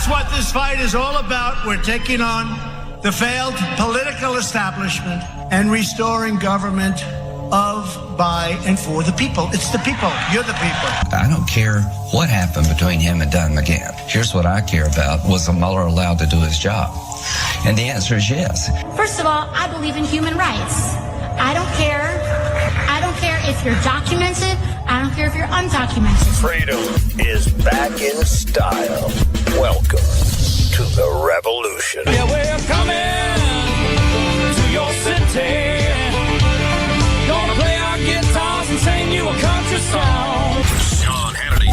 That's what this fight is all about. We're taking on the failed political establishment and restoring government of, by, and for the people. It's the people. You're the people. I don't care what happened between him and Don McGahn. Here's what I care about. Was Mueller allowed to do his job? And the answer is yes. First of all, I believe in human rights. I don't care if you're documented. I don't care if you're undocumented. Freedom is back in style. Welcome to the revolution. Yeah, we're coming to your city. Gonna play our guitars and sing you a country song. Sean Hannity.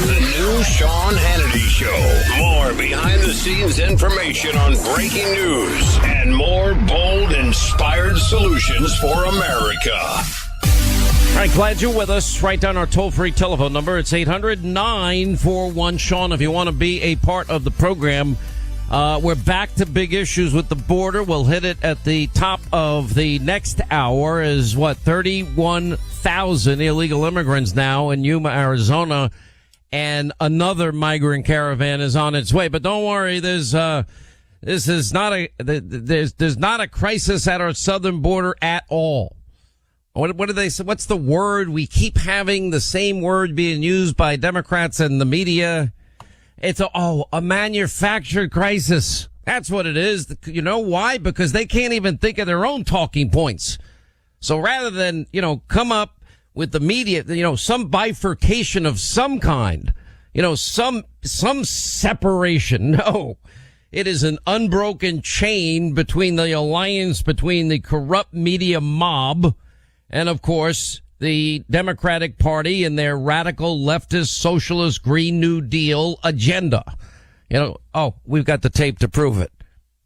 The new Sean Hannity Show. More behind-the-scenes information on breaking news and more bold, inspired solutions for America. All right, glad you're with us. Write down our toll-free telephone number. It's 800-941-SEAN if you want to be a part of the program. We're back to big issues with the border. We'll hit it at the top of the next hour. Is 31,000 illegal immigrants now in Yuma, Arizona, and another migrant caravan is on its way. But don't worry, there's not a crisis at our southern border at all. What do they say? What's the word? We keep having the same word being used by Democrats and the media. It's a manufactured crisis. That's what it is. You know why? Because they can't even think of their own talking points. So rather than, come up with the media, some bifurcation of some kind, some separation. No, it is an unbroken chain between the alliance between the corrupt media mob and, of course, the Democratic Party and their radical leftist socialist Green New Deal agenda. We've got the tape to prove it.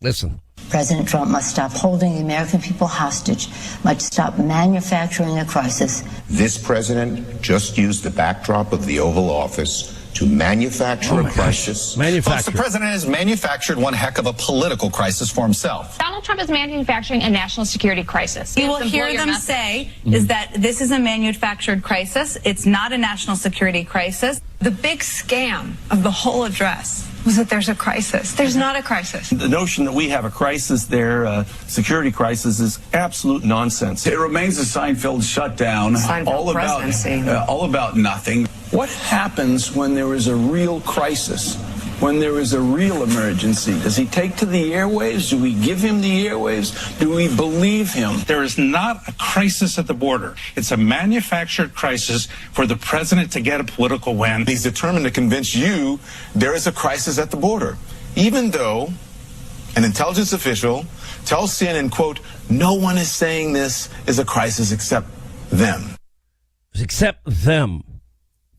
Listen. President Trump must stop holding the American people hostage, must stop manufacturing a crisis. This president just used the backdrop of the Oval Office to manufacture a crisis. Folks, the president has manufactured one heck of a political crisis for himself. Donald Trump is manufacturing a national security crisis. You will hear them say is that this is a manufactured crisis. It's not a national security crisis. The big scam of the whole address was that there's a crisis. There's not a crisis. The notion that we have a crisis there, security crisis, is absolute nonsense. It remains a Seinfeld shutdown, all about nothing. What happens when there is a real crisis? When there is a real emergency? Does he take to the airwaves? Do we give him the airwaves? Do we believe him? There is not a crisis at the border. It's a manufactured crisis for the president to get a political win. He's determined to convince you there is a crisis at the border, even though an intelligence official tells CNN, quote, no one is saying this is a crisis except them. Except them.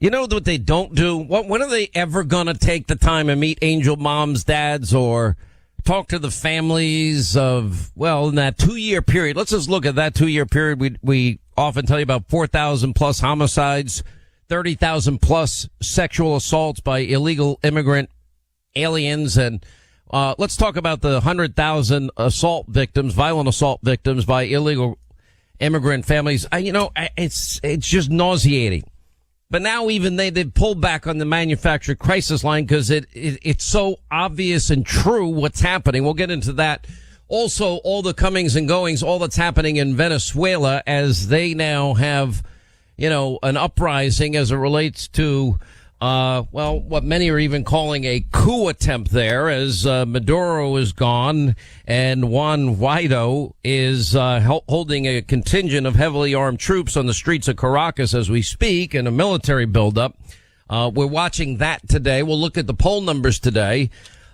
You know what they don't do? When are they ever going to take the time and meet angel moms, dads, or talk to the families of, in that 2-year period? Let's just look at that 2-year period. We often tell you about 4,000 plus homicides, 30,000 plus sexual assaults by illegal immigrant aliens. And let's talk about the 100,000 violent assault victims by illegal immigrant families. It's just nauseating. But now even they've pulled back on the manufactured crisis line because it's so obvious and true what's happening. We'll get into that. Also, all the comings and goings, all that's happening in Venezuela as they now have, an uprising as it relates to, what many are even calling a coup attempt there as Maduro is gone and Juan Guaido is holding a contingent of heavily armed troops on the streets of Caracas as we speak in a military buildup. We're watching that today. We'll look at the poll numbers today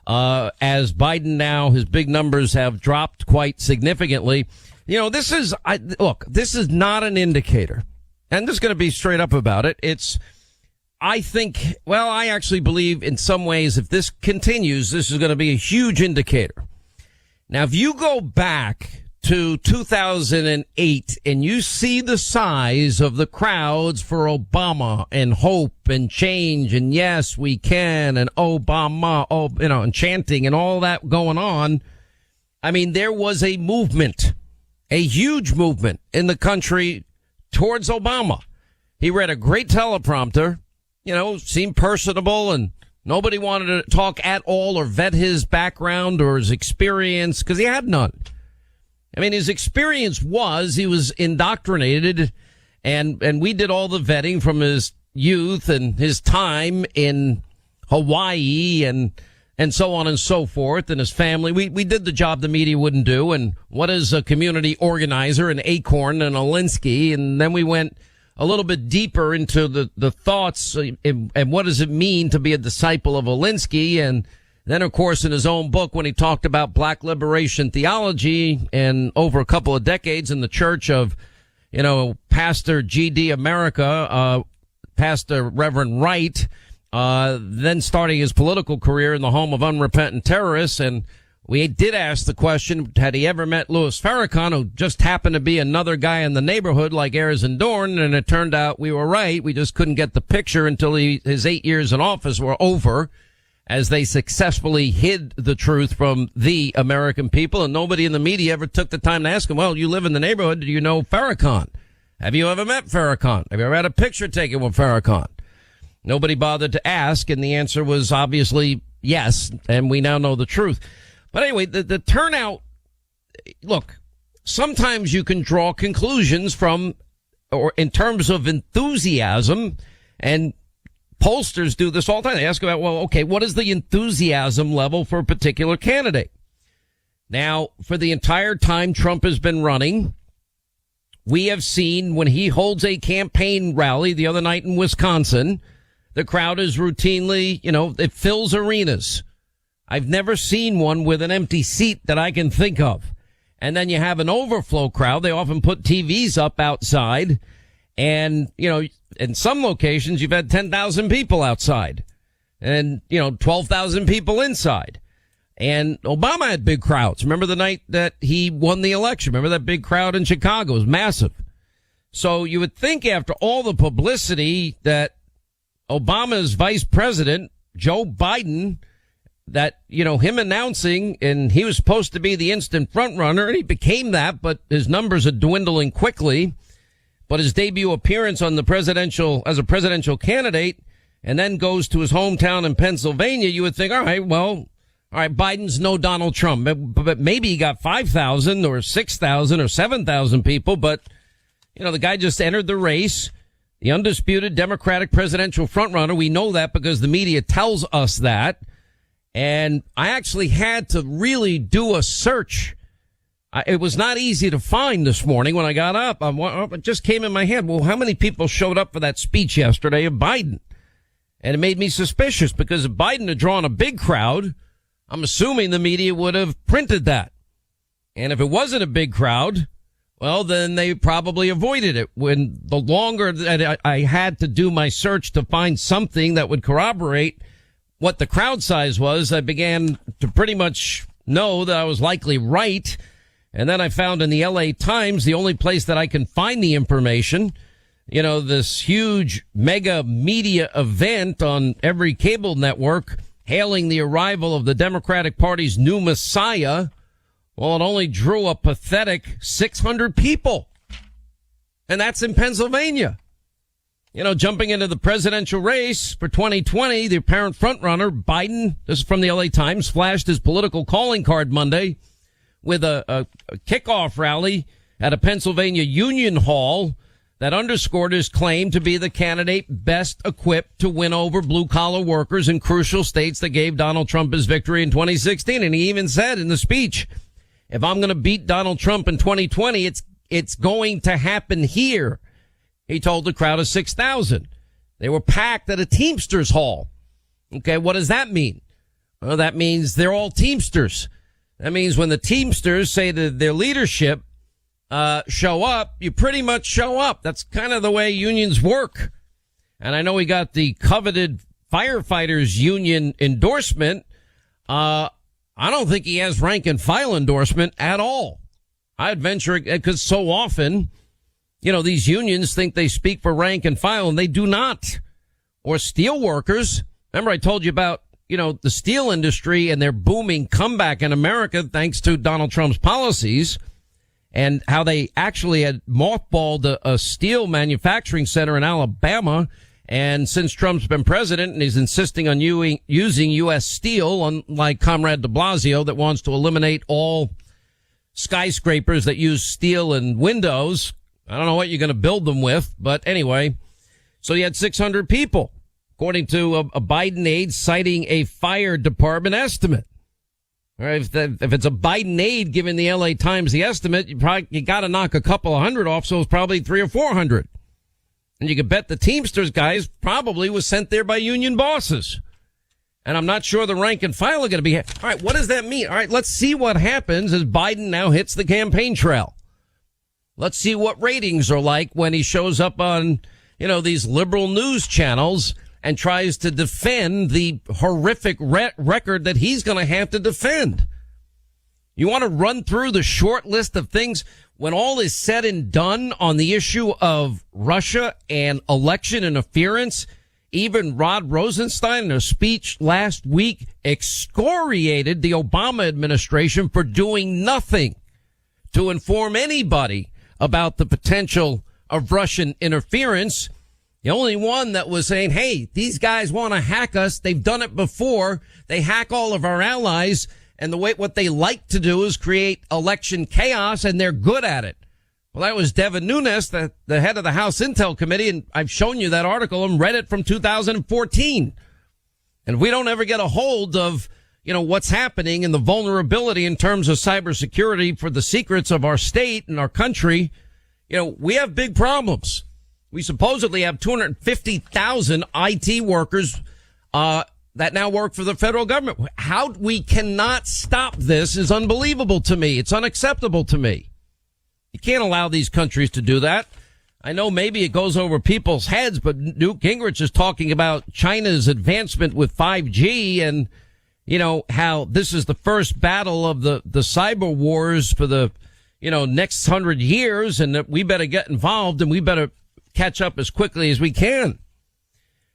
as Biden now, his big numbers have dropped quite significantly. This is not an indicator. And I'm just going to be straight up about it. I actually believe in some ways if this continues, this is going to be a huge indicator. Now, if you go back to 2008 and you see the size of the crowds for Obama and hope and change and yes, we can and Obama, and chanting and all that going on. I mean, there was a movement, a huge movement in the country towards Obama. He read a great teleprompter. Seemed personable and Nobody wanted to talk at all or vet his background or his experience because he had none. I mean, his experience was he was indoctrinated, and we did all the vetting from his youth and his time in Hawaii and so on and so forth, and his family. We did the job the media wouldn't do. And what is a community organizer, an Acorn and a Alinsky? And then we went a little bit deeper into the thoughts and what does it mean to be a disciple of Alinsky. And then, of course, in his own book, when he talked about black liberation theology and over a couple of decades in the church of, Pastor G.D. America, Pastor Reverend Wright, then starting his political career in the home of unrepentant terrorists. And we did ask the question, had he ever met Louis Farrakhan, who just happened to be another guy in the neighborhood like Ayers and Dorn? And it turned out we were right. We just couldn't get the picture until his 8 years in office were over, as they successfully hid the truth from the American people. And nobody in the media ever took the time to ask him, well, you live in the neighborhood. Do you know Farrakhan? Have you ever met Farrakhan? Have you ever had a picture taken with Farrakhan? Nobody bothered to ask, and the answer was obviously yes, and we now know the truth. But anyway, the turnout, look, sometimes you can draw conclusions from, or in terms of enthusiasm, and pollsters do this all the time. They ask about, well, okay, what is the enthusiasm level for a particular candidate? Now, for the entire time Trump has been running, we have seen when he holds a campaign rally the other night in Wisconsin, the crowd is routinely, it fills arenas. I've never seen one with an empty seat that I can think of. And then you have an overflow crowd. They often put TVs up outside. And, in some locations, you've had 10,000 people outside and, 12,000 people inside. And Obama had big crowds. Remember the night that he won the election? Remember that big crowd in Chicago? It was massive. So you would think after all the publicity that Obama's vice president, Joe Biden, that, him announcing, and he was supposed to be the instant front runner, and he became that, but his numbers are dwindling quickly. But his debut appearance on as a presidential candidate, and then goes to his hometown in Pennsylvania, you would think, all right, Biden's no Donald Trump, but maybe he got 5,000 or 6,000 or 7,000 people. But, the guy just entered the race, the undisputed Democratic presidential frontrunner. We know that because the media tells us that. And I actually had to really do a search. It was not easy to find this morning when I got up. It just came in my head. Well, how many people showed up for that speech yesterday of Biden? And it made me suspicious because if Biden had drawn a big crowd, I'm assuming the media would have printed that. And if it wasn't a big crowd, well, then they probably avoided it. When the longer that I had to do my search to find something that would corroborate what the crowd size was, I began to pretty much know that I was likely right. And then I found in the LA Times, the only place that I can find the information, this huge mega media event on every cable network hailing the arrival of the Democratic Party's new messiah. Well, it only drew a pathetic 600 people. And that's in Pennsylvania. Jumping into the presidential race for 2020, the apparent frontrunner, Biden, this is from the LA Times, flashed his political calling card Monday with a kickoff rally at a Pennsylvania union hall that underscored his claim to be the candidate best equipped to win over blue-collar workers in crucial states that gave Donald Trump his victory in 2016. And he even said in the speech, if I'm going to beat Donald Trump in 2020, it's going to happen here. He told the crowd of 6,000. They were packed at a Teamsters hall. Okay, what does that mean? Well, that means they're all Teamsters. That means when the Teamsters say to their leadership, show up, you pretty much show up. That's kind of the way unions work. And I know we got the coveted firefighters union endorsement. I don't think he has rank and file endorsement at all. I'd venture, because so often, these unions think they speak for rank and file, and they do not. Or steel workers. Remember I told you about, the steel industry and their booming comeback in America thanks to Donald Trump's policies, and how they actually had mothballed a steel manufacturing center in Alabama And since Trump's been president and he's insisting on using U.S. steel, unlike Comrade de Blasio that wants to eliminate all skyscrapers that use steel and windows. I don't know what you're going to build them with, but anyway. So you had 600 people, according to a Biden aide citing a fire department estimate. All right, if it's a Biden aide giving the LA Times the estimate, you got to knock a couple of hundred off, so it's probably 300 or 400. And you could bet the Teamsters guys probably was sent there by union bosses. And I'm not sure the rank and file are going to be. All right, what does that mean? All right, let's see what happens as Biden now hits the campaign trail. Let's see what ratings are like when he shows up on, these liberal news channels and tries to defend the horrific record that he's going to have to defend. You want to run through the short list of things when all is said and done on the issue of Russia and election interference? Even Rod Rosenstein in a speech last week excoriated the Obama administration for doing nothing to inform anybody about the potential of Russian interference. The only one that was saying, hey, these guys want to hack us. They've done it before. They hack all of our allies. And what they like to do is create election chaos, and they're good at it. Well, that was Devin Nunes, the head of the House Intel Committee, and I've shown you that article and read it from 2014. And if we don't ever get a hold of, what's happening and the vulnerability in terms of cybersecurity for the secrets of our state and our country, we have big problems. We supposedly have 250,000 IT workers, that now work for the federal government. How we cannot stop this is unbelievable to me. It's unacceptable to me. You can't allow these countries to do that. I know maybe it goes over people's heads, but Newt Gingrich is talking about China's advancement with 5G and, how this is the first battle of the cyber wars for the, next 100 years, and that we better get involved and we better catch up as quickly as we can.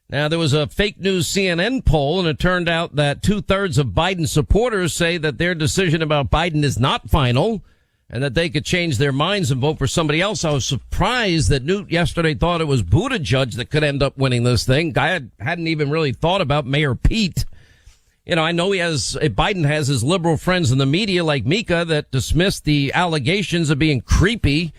Now, there was a fake news CNN poll, and it turned out that 2/3 of Biden supporters say that their decision about Biden is not final and that they could change their minds and vote for somebody else. I was surprised that Newt yesterday thought it was Buttigieg that could end up winning this thing. Guy hadn't even really thought about Mayor Pete. I know Biden has his liberal friends in the media like Mika that dismissed the allegations of being creepy.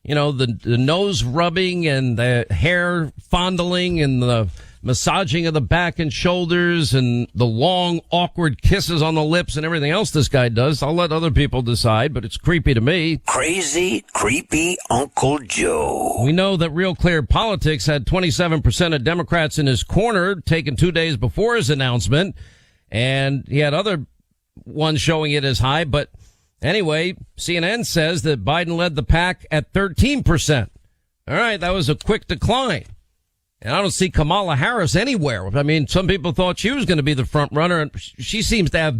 The nose rubbing and the hair fondling and the massaging of the back and shoulders and the long, awkward kisses on the lips and everything else this guy does. I'll let other people decide, but it's creepy to me. Crazy, creepy Uncle Joe. We know that Real Clear Politics had 27% of Democrats in his corner, taken 2 days before his announcement, and he had other ones showing it as high, but anyway, CNN says that Biden led the pack at 13%. All right, that was a quick decline. And I don't see Kamala Harris anywhere. I mean, some people thought she was going to be the front runner, and she seems to have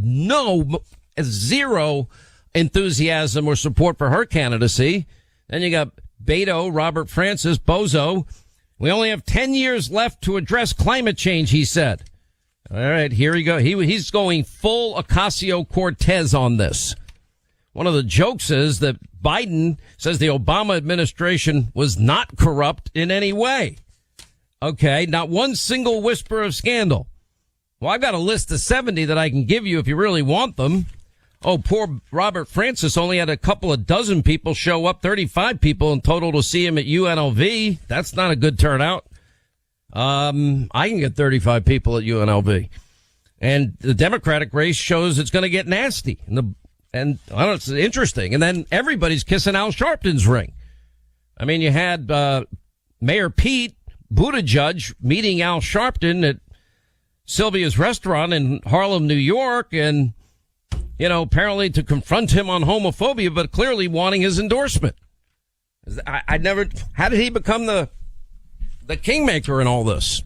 zero enthusiasm or support for her candidacy. Then you got Beto, Robert Francis, Bozo. We only have 10 years left to address climate change, he said. All right, here we go. He's going full Ocasio-Cortez on this. One of the jokes is that Biden says the Obama administration was not corrupt in any way. Okay, not one single whisper of scandal. Well, I've got a list of 70 that I can give you if you really want them. Oh, poor Robert Francis only had a couple of dozen people show up, 35 people in total to see him at UNLV. That's not a good turnout. I can get 35 people at UNLV. And the Democratic race shows it's going to get nasty. And I don't know, it's interesting. And then everybody's kissing Al Sharpton's ring. I mean, you had Mayor Pete Buttigieg meeting Al Sharpton at Sylvia's restaurant in Harlem, New York, and, apparently to confront him on homophobia, but clearly wanting his endorsement. How did he become the kingmaker in all this?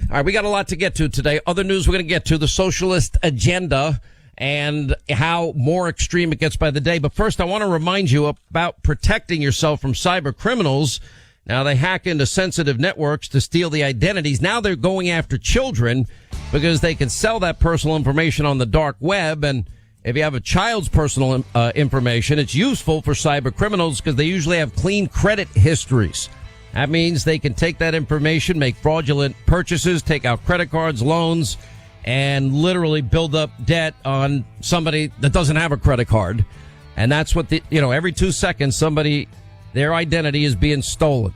All right, we got a lot to get to today. Other news we're going to get to, the socialist agenda and how more extreme it gets by the day. But first, I want to remind you about protecting yourself from cyber criminals. Now, they hack into sensitive networks to steal the identities. Now they're going after children because they can sell that personal information on the dark web. And if you have a child's personal information, it's useful for cyber criminals because they usually have clean credit histories. That means they can take that information, make fraudulent purchases, take out credit cards, loans, and literally build up debt on somebody that doesn't have a credit card. And that's what every 2 seconds, their identity is being stolen.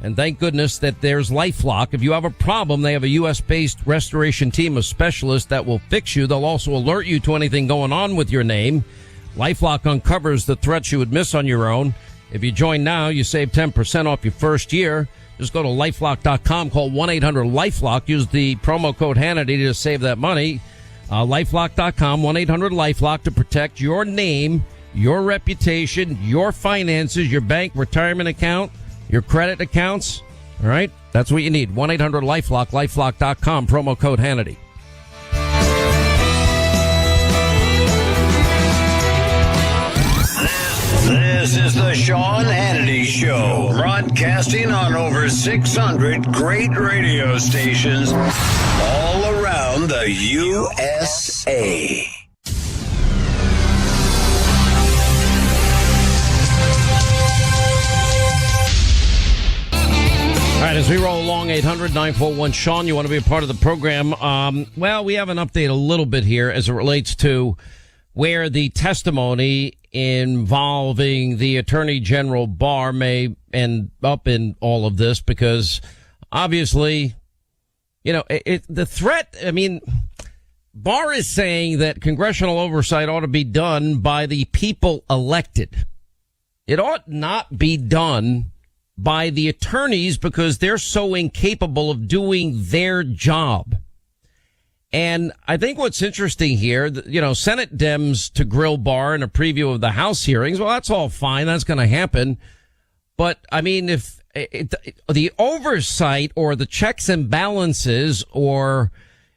And thank goodness that there's LifeLock. If you have a problem, they have a U.S.-based restoration team of specialists that will fix you. They'll also alert you to anything going on with your name. LifeLock uncovers the threats you would miss on your own. If you join now, you save 10% off your first year. Just go to LifeLock.com, call 1-800-LifeLock. Use the promo code Hannity to save that money. LifeLock.com, 1-800-LifeLock to protect your name, your reputation, your finances, your bank, retirement account, your credit accounts. All right? That's what you need. 1-800-LifeLock, LifeLock.com, promo code Hannity. This is the Sean Hannity Show, broadcasting on over 600 great radio stations all around the USA. All right, as we roll along, 800-941-SEAN, you want to be a part of the program. Well, we have an update a little bit here as it relates to where the testimony involving the Attorney General Barr may end up in all of this, because obviously, the threat, Barr is saying that congressional oversight ought to be done by the people elected. It ought not be done by the attorneys because they're so incapable of doing their job. And I think what's interesting here, Senate Dems to grill Barr in a preview of the House hearings, well, that's all fine. That's going to happen. But, if the oversight or the checks and balances or,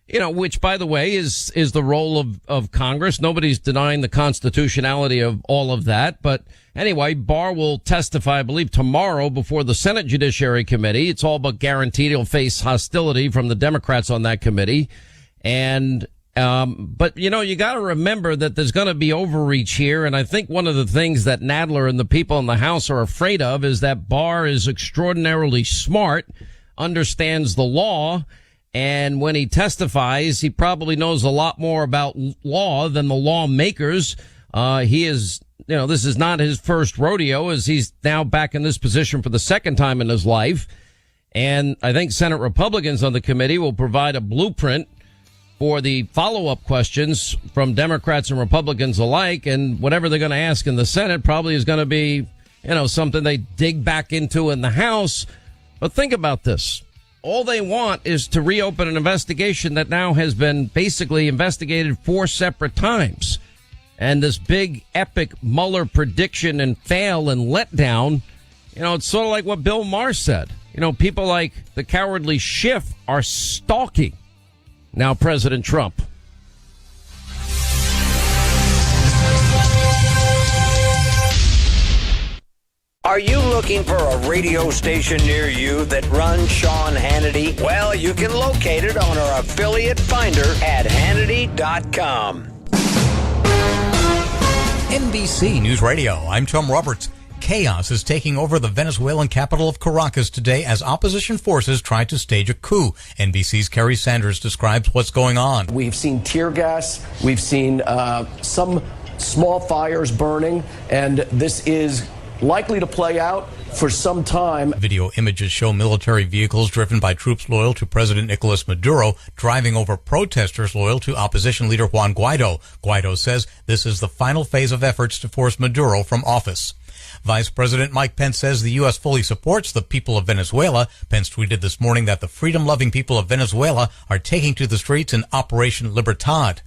which, by the way, is the role of Congress. Nobody's denying the constitutionality of all of that. But anyway, Barr will testify, I believe, tomorrow before the Senate Judiciary Committee. It's all but guaranteed he'll face hostility from the Democrats on that committee. And, but you got to remember that there's going to be overreach here. And I think one of the things that Nadler and the people in the House are afraid of is that Barr is extraordinarily smart, understands the law. And when he testifies, he probably knows a lot more about law than the lawmakers. He is, this is not his first rodeo, as he's now back in this position for the second time in his life. And I think Senate Republicans on the committee will provide a blueprint for the follow-up questions from Democrats and Republicans alike. And whatever they're going to ask in the Senate probably is going to be, something they dig back into in the House. But think about this. All they want is to reopen an investigation that now has been basically investigated 4 separate times. And this big, epic Mueller prediction and fail and letdown, it's sort of like what Bill Maher said. People like the cowardly Schiff are stalking now President Trump. Are you looking for a radio station near you that runs Sean Hannity? Well, you can locate it on our affiliate finder at Hannity.com. NBC News Radio, I'm Tom Roberts. Chaos is taking over the Venezuelan capital of Caracas today as opposition forces try to stage a coup. NBC's Kerry Sanders describes what's going on. We've seen tear gas. We've seen some small fires burning, and this is likely to play out for some time. Video images show military vehicles driven by troops loyal to President Nicolas Maduro driving over protesters loyal to opposition leader Juan Guaido. Guaido says this is the final phase of efforts to force Maduro from office. Vice President Mike Pence says the U.S. fully supports the people of Venezuela. Pence tweeted this morning that the freedom-loving people of Venezuela are taking to the streets in Operation Libertad.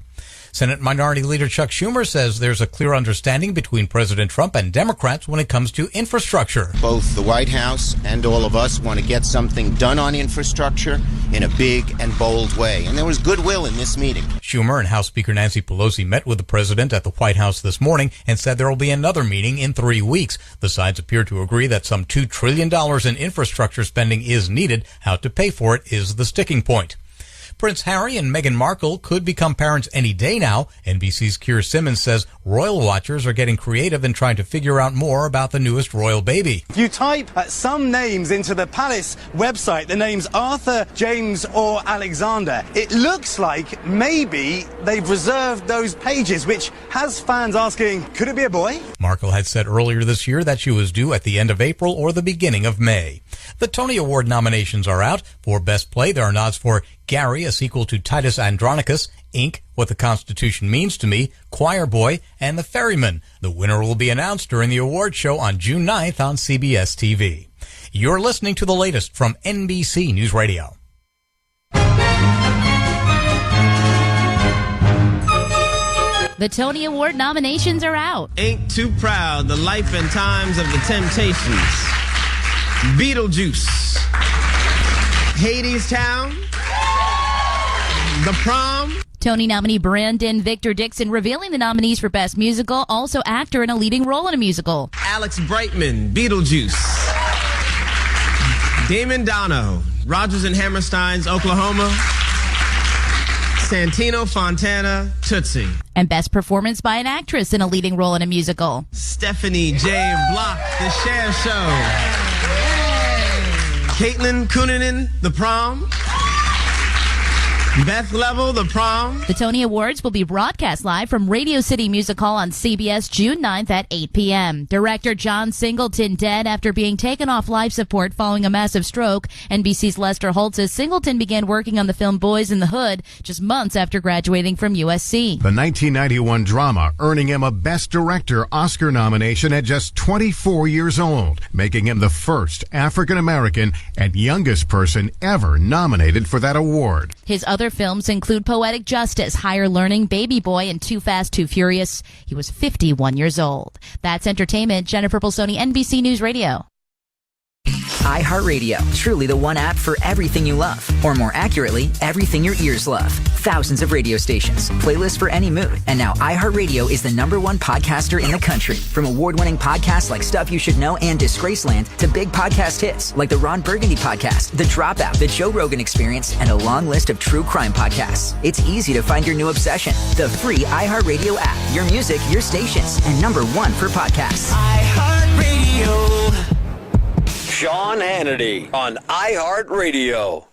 Senate Minority Leader Chuck Schumer says there's a clear understanding between President Trump and Democrats when it comes to infrastructure. Both the White House and all of us want to get something done on infrastructure in a big and bold way. And there was goodwill in this meeting. Schumer and House Speaker Nancy Pelosi met with the president at the White House this morning and said there will be another meeting in 3 weeks. The sides appear to agree that some $2 trillion in infrastructure spending is needed. How to pay for it is the sticking point. Prince Harry and Meghan Markle could become parents any day now. NBC's Keir Simmons says royal watchers are getting creative and trying to figure out more about the newest royal baby. If you type some names into the palace website, the names Arthur, James or Alexander, it looks like maybe they've reserved those pages, which has fans asking, could it be a boy? Markle had said earlier this year that she was due at the end of April or the beginning of May. The Tony Award nominations are out. For Best Play, there are nods for Gary, a sequel to Titus Andronicus, Inc., What the Constitution Means to Me, Choir Boy, and The Ferryman. The winner will be announced during the award show on June 9th on CBS TV. You're listening to the latest from NBC News Radio. The Tony Award nominations are out. Ain't Too Proud, The Life and Times of the Temptations, Beetlejuice, Hades Town, The Prom. Tony nominee Brandon Victor Dixon revealing the nominees for Best Musical, also actor in a leading role in a musical. Alex Brightman, Beetlejuice, Damon Dono, Rodgers and Hammerstein's Oklahoma, Santino Fontana, Tootsie. And Best Performance by an Actress in a leading role in a musical. Stephanie J. Block, The Cher Show. Caitlin Coonan, The Prom. Beth Level, The Prom. The Tony Awards will be broadcast live from Radio City Music Hall on CBS June 9th at 8 p.m. Director John Singleton dead after being taken off life support following a massive stroke. NBC's Lester Holt says Singleton began working on the film Boys in the Hood just months after graduating from USC. The 1991 drama earning him a Best Director Oscar nomination at just 24 years old, making him the first African-American and youngest person ever nominated for that award. His other films include Poetic Justice, Higher Learning, Baby Boy, and Too Fast, Too Furious. He was 51 years old. That's entertainment. Jennifer Bolsoni, NBC News Radio. iHeartRadio, truly the one app for everything you love. Or more accurately, everything your ears love. Thousands of radio stations, playlists for any mood. And now iHeartRadio is the #1 podcaster in the country. From award-winning podcasts like Stuff You Should Know and Disgraceland to big podcast hits like the Ron Burgundy Podcast, The Dropout, The Joe Rogan Experience, and a long list of true crime podcasts. It's easy to find your new obsession. The free iHeartRadio app. Your music, your stations, and #1 for podcasts. iHeartRadio. Sean Hannity on iHeartRadio.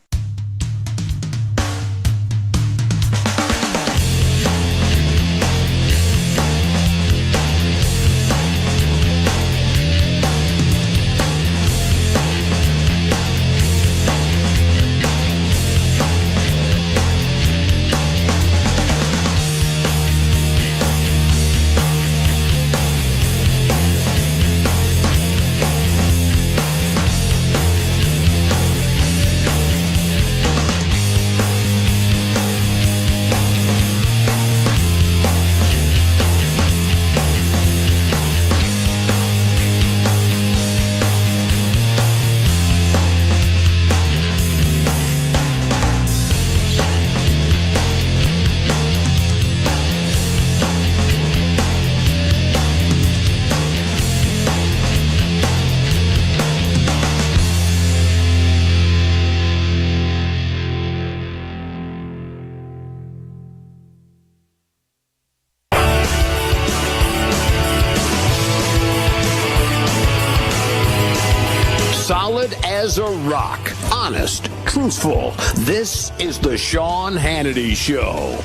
Solid as a rock. Honest. Truthful. This is the Sean Hannity Show.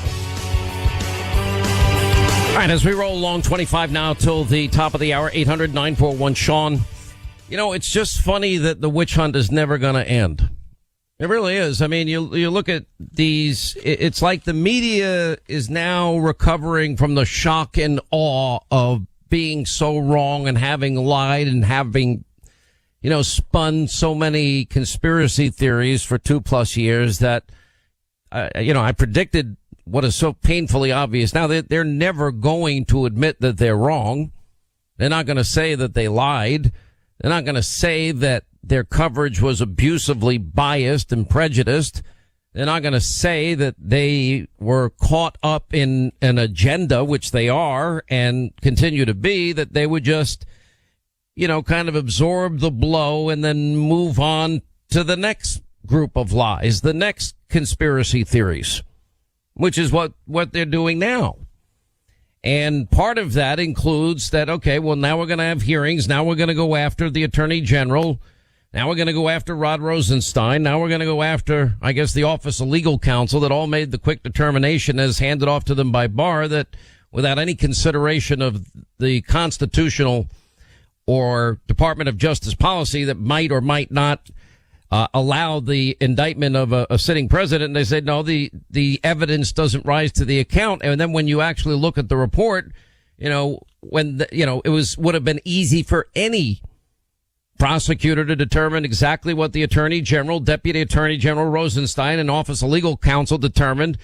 All right, as we roll along, 25 now till the top of the hour, 800-941-SEAN. You know, it's just funny that the witch hunt is never going to end. It really is. I mean, you look at these, it's like the media is now recovering from the shock and awe of being so wrong and having lied and having, spun so many conspiracy theories for 2+ years that, I predicted what is so painfully obvious. Now, they're never going to admit that they're wrong. They're not going to say that they lied. They're not going to say that their coverage was abusively biased and prejudiced. They're not going to say that they were caught up in an agenda, which they are and continue to be, that they would just, kind of absorb the blow and then move on to the next group of lies, the next conspiracy theories, which is what they're doing now. And part of that includes that, okay, well, now we're going to have hearings. Now we're going to go after the attorney general. Now we're going to go after Rod Rosenstein. Now we're going to go after, I guess, the Office of Legal Counsel that all made the quick determination as handed off to them by Barr that without any consideration of the constitutional or Department of Justice policy that might or might not allow the indictment of a sitting president. And they said, no, the evidence doesn't rise to the account. And then when you actually look at the report, it would have been easy for any prosecutor to determine exactly what the Attorney General, Deputy Attorney General Rosenstein, and Office of Legal Counsel determined,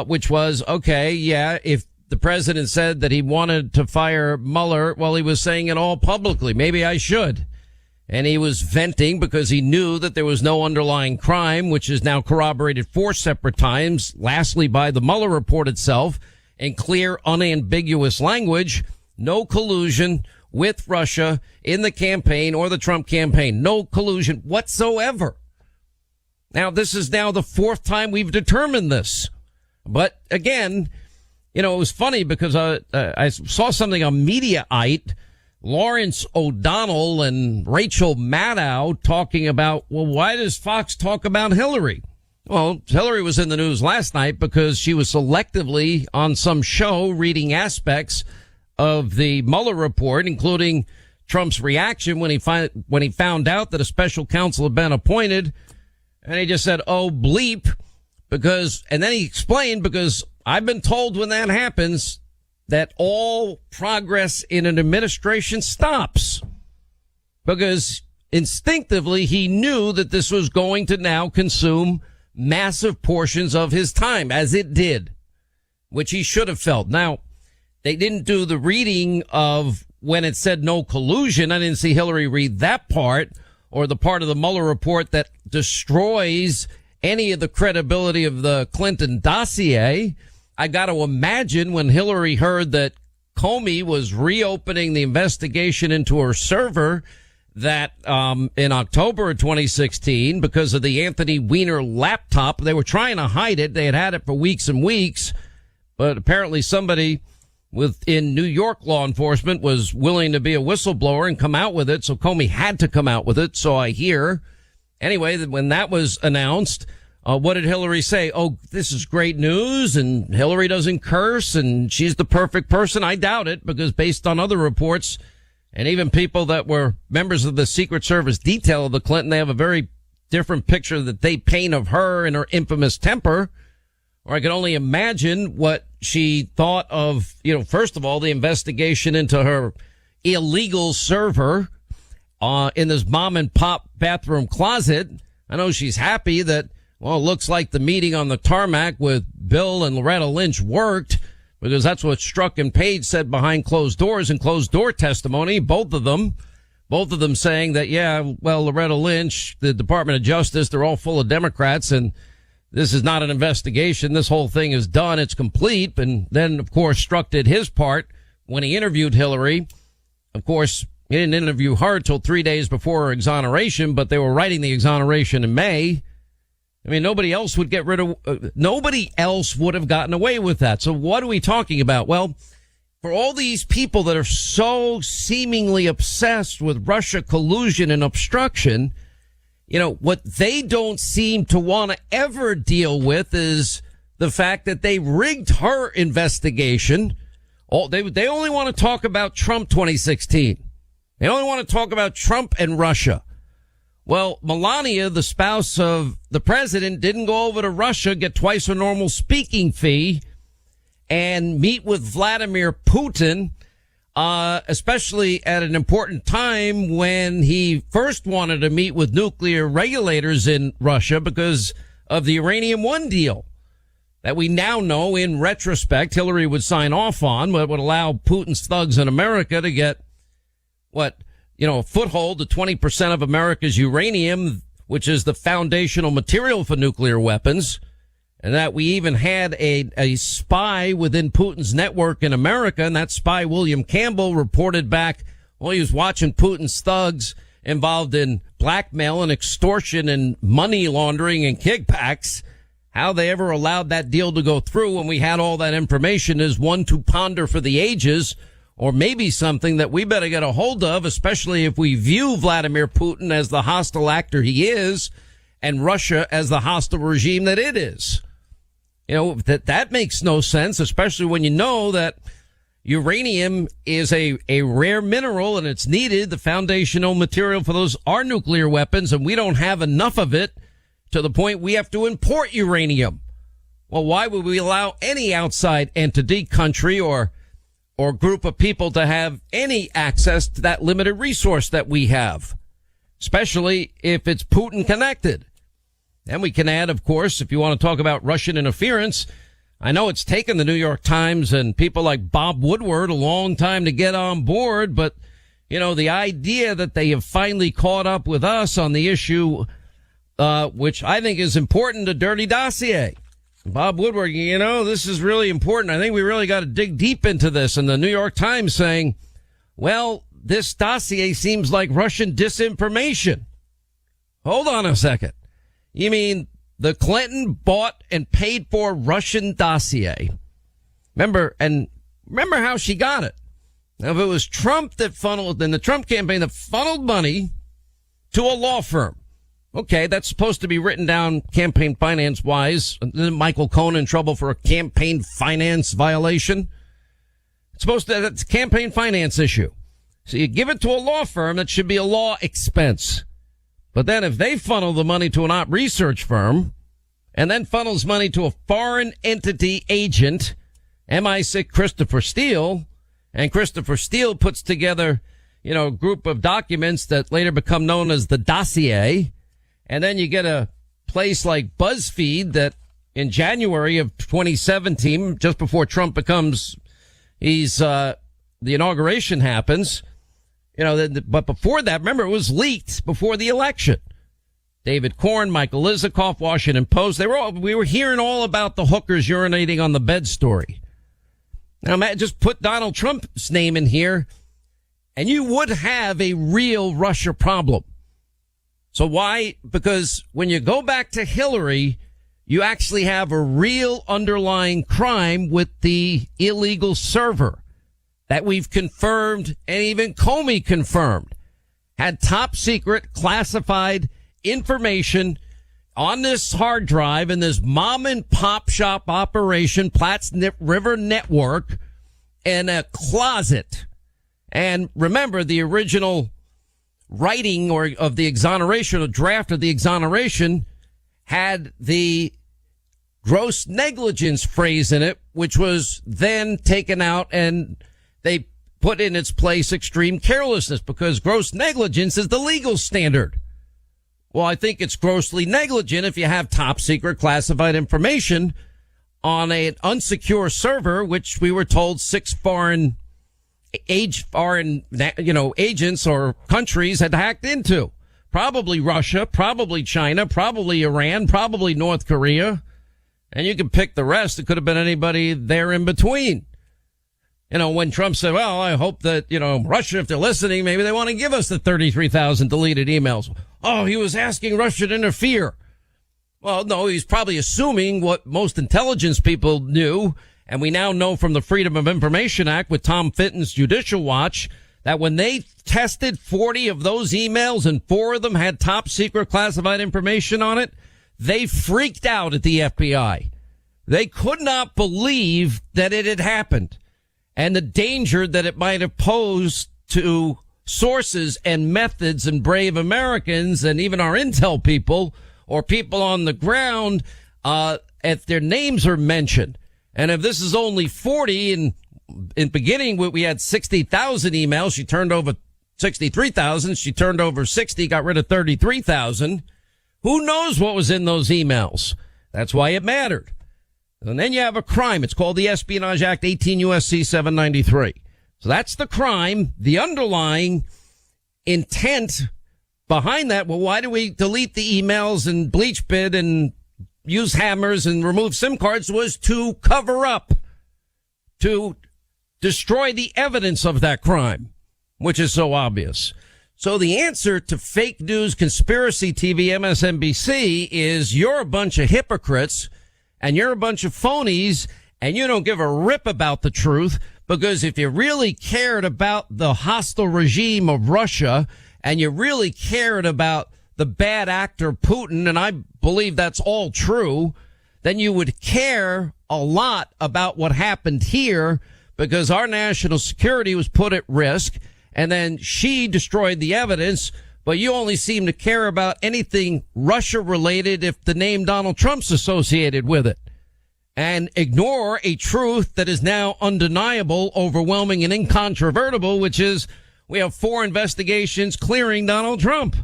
which was, okay, yeah, if the president said that he wanted to fire Mueller, well, he was saying it all publicly. Maybe I should. And he was venting because he knew that there was no underlying crime, which is now corroborated 4 separate times. Lastly, by the Mueller report itself, in clear, unambiguous language, no collusion with Russia in the campaign or the Trump campaign. No collusion whatsoever. Now, this is now the 4th time we've determined this. But again, it was funny because I saw something on Mediaite, Lawrence O'Donnell and Rachel Maddow talking about, well, why does Fox talk about Hillary? Well, Hillary was in the news last night because she was selectively on some show reading aspects of the Mueller report, including Trump's reaction when he found out that a special counsel had been appointed. And he just said, oh, bleep, and then he explained, because I've been told when that happens that all progress in an administration stops, because instinctively he knew that this was going to now consume massive portions of his time, as it did, which he should have felt. Now, they didn't do the reading of when it said no collusion. I didn't see Hillary read that part, or the part of the Mueller report that destroys any of the credibility of the Clinton dossier. I got to imagine when Hillary heard that Comey was reopening the investigation into her server that in October of 2016 because of the Anthony Weiner laptop. They were trying to hide it. They had it for weeks and weeks, but apparently somebody within New York law enforcement was willing to be a whistleblower and come out with it. So Comey had to come out with it. So I hear. Anyway, when that was announced, what did Hillary say? Oh, this is great news, and Hillary doesn't curse, and she's the perfect person. I doubt it, because based on other reports, and even people that were members of the Secret Service detail of the Clinton, they have a very different picture that they paint of her and her infamous temper. Or I can only imagine what she thought of, first of all, the investigation into her illegal server in this mom and pop bathroom closet. I know she's happy that, well, it looks like the meeting on the tarmac with Bill and Loretta Lynch worked, because that's what Strzok and Page said behind closed doors in closed door testimony. Both of them saying that, yeah, well, Loretta Lynch, the Department of Justice, they're all full of Democrats, and this is not an investigation. This whole thing is done. It's complete. And then, of course, Strzok did his part when he interviewed Hillary. Of course, he didn't interview her till 3 days before her exoneration, but they were writing the exoneration in May. I mean, nobody else would nobody else would have gotten away with that. So what are we talking about? Well, for all these people that are so seemingly obsessed with Russia collusion and obstruction, what they don't seem to want to ever deal with is the fact that they rigged her investigation. They only want to talk about Trump 2016. They only want to talk about Trump and Russia. Well, Melania, the spouse of the president, didn't go over to Russia, get twice her normal speaking fee, and meet with Vladimir Putin, especially at an important time when he first wanted to meet with nuclear regulators in Russia because of the Uranium One deal that we now know in retrospect Hillary would sign off on, but would allow Putin's thugs in America to get a foothold to 20% of America's uranium, which is the foundational material for nuclear weapons. And that we even had a spy within Putin's network in America. And that spy, William Campbell, reported back, well, he was watching Putin's thugs involved in blackmail and extortion and money laundering and kickbacks. How they ever allowed that deal to go through when we had all that information is one to ponder for the ages, or maybe something that we better get a hold of, especially if we view Vladimir Putin as the hostile actor he is and Russia as the hostile regime that it is. You know, that makes no sense, especially when you know that uranium is a rare mineral and it's needed, the foundational material for those are nuclear weapons, and we don't have enough of it to the point we have to import uranium. Well, why would we allow any outside entity, country, or group of people to have any access to that limited resource that we have, especially if it's Putin connected? And we can add, of course, if you want to talk about Russian interference, I know it's taken the New York Times and people like Bob Woodward a long time to get on board, but, you know, the idea that they have finally caught up with us on the issue, which I think is important, a dirty dossier. Bob Woodward, you know, this is really important. I think we really got to dig deep into this. And the New York Times saying, well, this dossier seems like Russian disinformation. Hold on a second. You mean the Clinton bought and paid for Russian dossier? Remember how she got it. Now, if it was Trump that funneled, in the Trump campaign that funneled money to a law firm, okay, that's supposed to be written down campaign finance wise. Isn't Michael Cohen in trouble for a campaign finance violation? That's a campaign finance issue. So you give it to a law firm, that should be a law expense. But then if they funnel the money to an op research firm and then funnels money to a foreign entity agent, MI6 Christopher Steele, and Christopher Steele puts together, you know, a group of documents that later become known as the dossier. And then you get a place like BuzzFeed that in January of 2017, just before Trump the inauguration happens, you know, but before that, remember, it was leaked before the election. David Corn, Michael Isikoff, Washington Post, we were hearing all about the hookers urinating on the bed story. Now, Matt, just put Donald Trump's name in here and you would have a real Russia problem. So why? Because when you go back to Hillary, you actually have a real underlying crime with the illegal server that we've confirmed, and even Comey confirmed, had top secret classified information on this hard drive in this mom and pop shop operation, Platte River Network, in a closet. And remember, the original writing of the exoneration, a draft of the exoneration, had the gross negligence phrase in it, which was then taken out and they put in its place extreme carelessness, because gross negligence is the legal standard. Well, I think it's grossly negligent if you have top secret classified information on an unsecure server, which we were told 6 foreign agents or countries had hacked into. Probably Russia, probably China, probably Iran, probably North Korea. And you can pick the rest. It could have been anybody there in between. You know, when Trump said, well, I hope that, you know, Russia, if they're listening, maybe they want to give us the 33,000 deleted emails. Oh, he was asking Russia to interfere. Well, no, he's probably assuming what most intelligence people knew. And we now know from the Freedom of Information Act with Tom Fitton's Judicial Watch that when they tested 40 of those emails and 4 of them had top secret classified information on it, they freaked out at the FBI. They could not believe that it had happened and the danger that it might have posed to sources and methods and brave Americans and even our intel people or people on the ground, if their names are mentioned. And if this is only 40, and in beginning we had 60,000 emails, she turned over 63,000, she turned over 60, got rid of 33,000. Who knows what was in those emails? That's why it mattered. And then you have a crime. It's called the Espionage Act, 18 U.S.C. 793. So that's the crime, the underlying intent behind that. Well, why do we delete the emails and bleach bid and use hammers and remove SIM cards? Was to cover up, to destroy the evidence of that crime, which is so obvious. So the answer to fake news, conspiracy TV, MSNBC is you're a bunch of hypocrites and you're a bunch of phonies and you don't give a rip about the truth, because if you really cared about the hostile regime of Russia and you really cared about the bad actor Putin, and I believe that's all true, then you would care a lot about what happened here, because our national security was put at risk. And then she destroyed the evidence, but you only seem to care about anything Russia related if the name Donald Trump's associated with it, and ignore a truth that is now undeniable, overwhelming, and incontrovertible, which is we have 4 investigations clearing Donald Trump,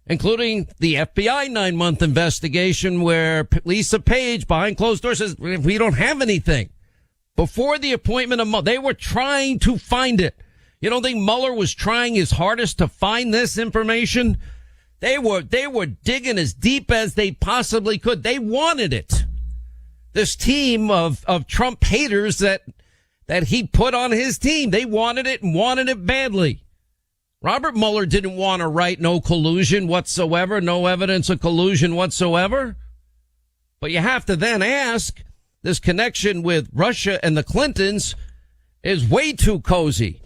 including the FBI 9-month investigation where Lisa Page behind closed doors says we don't have anything. Before the appointment of Mueller, they were trying to find it. You don't think Mueller was trying his hardest to find this information? They were digging as deep as they possibly could. They wanted it. This team of Trump haters that he put on his team, they wanted it and wanted it badly. Robert Mueller didn't want to write no collusion whatsoever, no evidence of collusion whatsoever. But you have to then ask, this connection with Russia and the Clintons is way too cozy.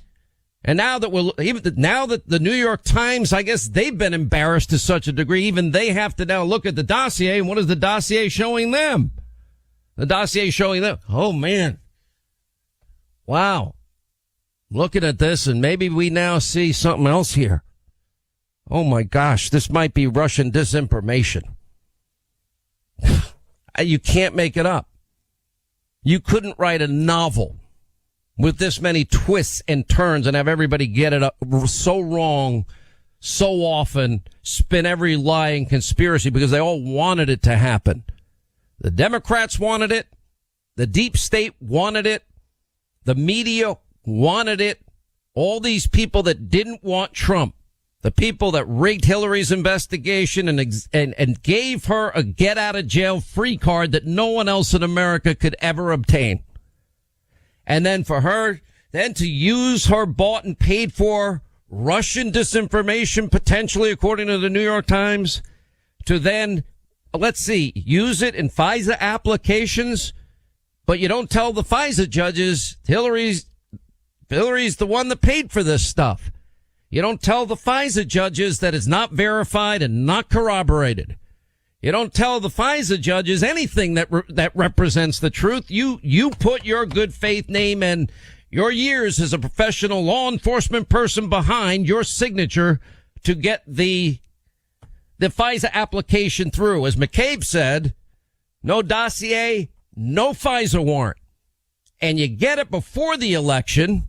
And now that the New York Times, I guess they've been embarrassed to such a degree, even they have to now look at the dossier. And what is the dossier showing them? The dossier showing them, oh man, wow. Looking at this, and maybe we now see something else here. Oh my gosh, this might be Russian disinformation. You can't make it up. You couldn't write a novel with this many twists and turns and have everybody get it up so wrong so often, spin every lie and conspiracy, because they all wanted it to happen. The Democrats wanted it. The deep state wanted it. The media wanted it. All these people that didn't want Trump, the people that rigged Hillary's investigation and gave her a get out of jail free card that no one else in America could ever obtain. And then for her then to use her bought and paid for Russian disinformation, potentially, according to the New York Times, to then, use it in FISA applications, but you don't tell the FISA judges Hillary's the one that paid for this stuff. You don't tell the FISA judges that it's not verified and not corroborated. You don't tell the FISA judges anything that represents the truth. You put your good faith name and your years as a professional law enforcement person behind your signature to get the FISA application through. As McCabe said, no dossier, no FISA warrant. And you get it before the election,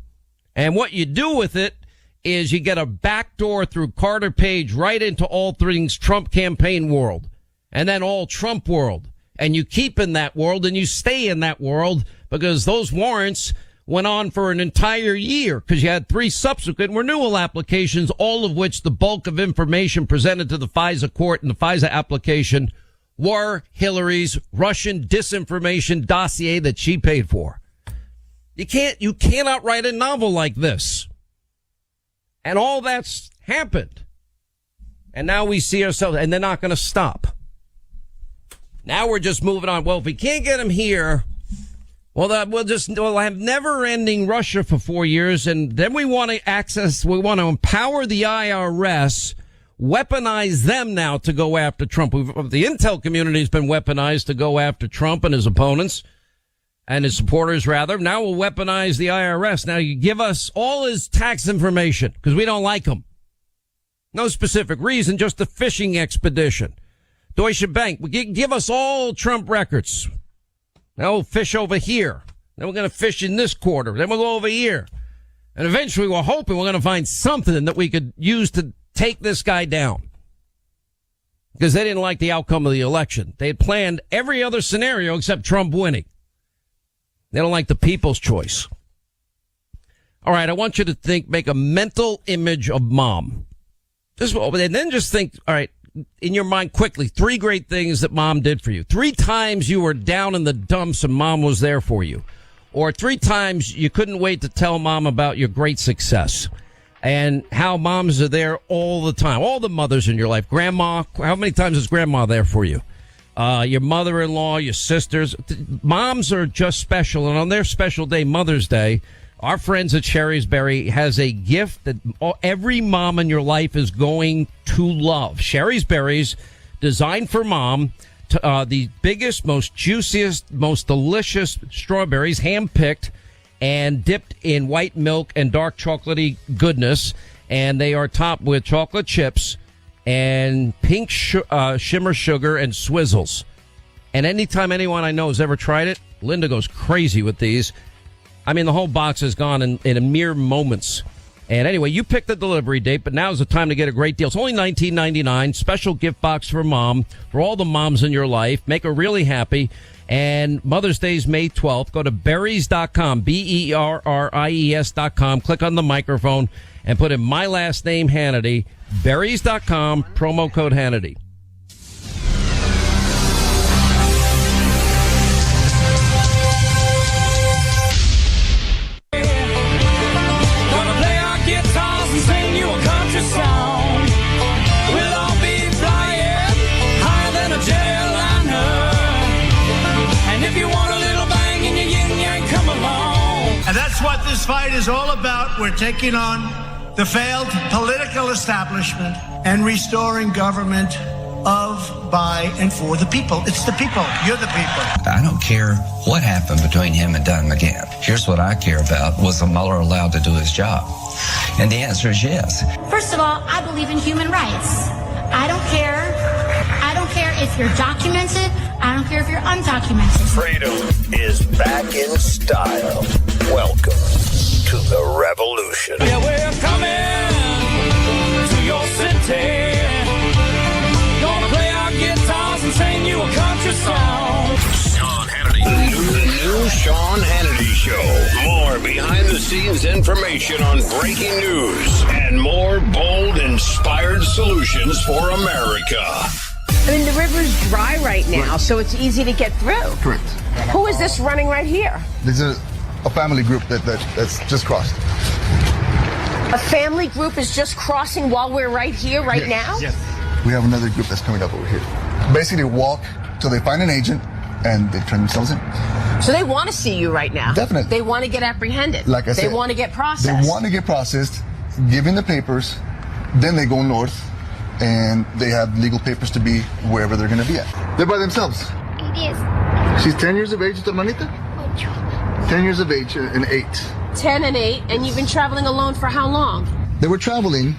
and what you do with it is you get a backdoor through Carter Page right into all things Trump campaign world, and then all Trump world. And you keep in that world and you stay in that world, because those warrants went on for an entire year, because you had 3 subsequent renewal applications, all of which the bulk of information presented to the FISA court and the FISA application were Hillary's Russian disinformation dossier that she paid for. You cannot write a novel like this. And all that's happened. And now we see ourselves, and they're not going to stop. Now we're just moving on. Well, if we can't get them here, we'll have never-ending Russia for 4 years, and then we want to empower the IRS, weaponize them now to go after Trump. The intel community has been weaponized to go after Trump and his opponents, and his supporters, rather. Now we'll weaponize the IRS. Now you give us all his tax information, because we don't like him. No specific reason, just a fishing expedition. Deutsche Bank, give us all Trump records. Now we'll fish over here. Then we're going to fish in this quarter. Then we'll go over here. And eventually we're hoping we're going to find something that we could use to take this guy down. Because they didn't like the outcome of the election. They had planned every other scenario except Trump winning. They don't like the people's choice. All right, I want you to make a mental image of mom. And then just think, all right, in your mind quickly, 3 great things that mom did for you. 3 times you were down in the dumps and mom was there for you. Or 3 times you couldn't wait to tell mom about your great success. and how moms are there all the time. All the mothers in your life. Grandma, how many times is grandma there for you? Your mother-in-law, your sisters. Moms are just special. And on their special day, Mother's Day, our friends at Sherry's Berry has a gift that every mom in your life is going to love. Sherry's Berries, designed for mom. The biggest, most juiciest, most delicious strawberries, hand-picked and dipped in white milk and dark chocolatey goodness. And they are topped with chocolate chips and pink shimmer sugar and swizzles. And anytime anyone I know has ever tried it, Linda goes crazy with these. I mean, the whole box is gone in a mere moments. And anyway, you pick the delivery date, but now's the time to get a great deal. It's only $19.99. Special gift box for mom, for all the moms in your life. Make her really happy. And Mother's Day's May 12th. Go to berries.com, berries.com. Click on the microphone and put in my last name, Hannity. Berries.com, promo code Hannity. Gonna play our guitars and sing you a country song. We'll all be flying higher than a jetliner. And if you want a little bang in your yin-yang, come along. And that's what this fight is all about. We're taking on the failed political establishment and restoring government of, by, and for the people. It's the people. You're the people. I don't care what happened between him and Don McGahn. Here's what I care about. Was Mueller allowed to do his job? And the answer is yes. First of all, I believe in human rights. I don't care if you're documented. I don't care if you're undocumented. Freedom is back in style. Welcome to the revolution. Yeah, we're coming to your city. Gonna play our guitars and sing you a country song. Sean Hannity. The new Sean Hannity Show. More behind-the-scenes information on breaking news and more bold, inspired solutions for America. I mean, the river's dry right now, so it's easy to get through. Correct. Who is this running right here? This is a family group that's just crossed. A family group is just crossing while we're right here, right now? Yes. We have another group that's coming up over here. Basically, walk till they find an agent and they turn themselves in. So they want to see you right now. Definitely. They want to get apprehended. Like I said, they want to get processed. They want to get processed, given the papers, then they go north, and they have legal papers to be wherever they're going to be at. They're by themselves. It is. She's 10 years of age, tu hermanita? 10 years of age and 8. 10 and 8, and you've been traveling alone for how long? They were traveling.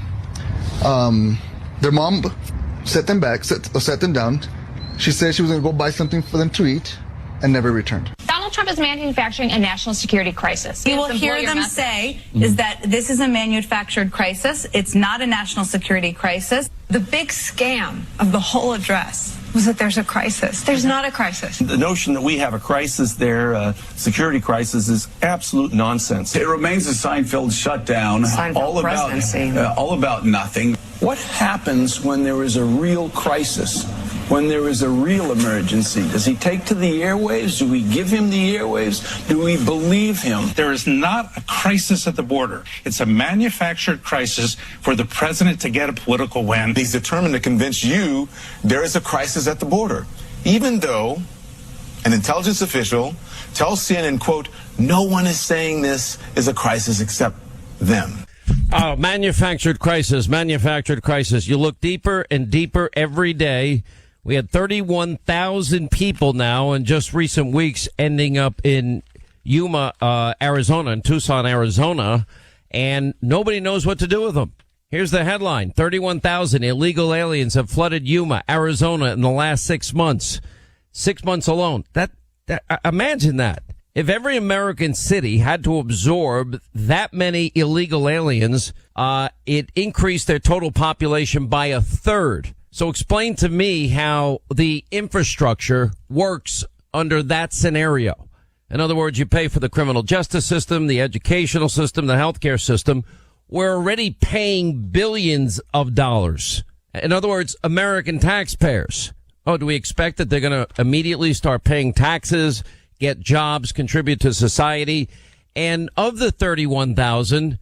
Their mom set them down. She said she was going to go buy something for them to eat and never returned. Donald Trump is manufacturing a national security crisis. You will hear them say is that this is a manufactured crisis. It's not a national security crisis. The big scam of the whole address was that there's a crisis. There's not a crisis. The notion that we have a crisis there, security crisis, is absolute nonsense. It remains a Seinfeld shutdown, all about nothing. What happens when there is a real crisis? When there is a real emergency? Does he take to the airwaves? Do we give him the airwaves? Do we believe him? There is not a crisis at the border. It's a manufactured crisis for the president to get a political win. He's determined to convince you there is a crisis at the border, even though an intelligence official tells CNN, quote, no one is saying this is a crisis except them. Oh, manufactured crisis. You look deeper and deeper every day. We had 31,000 people now in just recent weeks ending up in Yuma, Arizona, in Tucson, Arizona, and nobody knows what to do with them. Here's the headline. 31,000 illegal aliens have flooded Yuma, Arizona in the last 6 months. 6 months alone. Imagine that. If every American city had to absorb that many illegal aliens, it increased their total population by a third. So explain to me how the infrastructure works under that scenario. In other words, you pay for the criminal justice system, the educational system, the healthcare system. We're already paying billions of dollars. In other words, American taxpayers. Oh, do we expect that they're going to immediately start paying taxes, get jobs, contribute to society? And of the 31,000,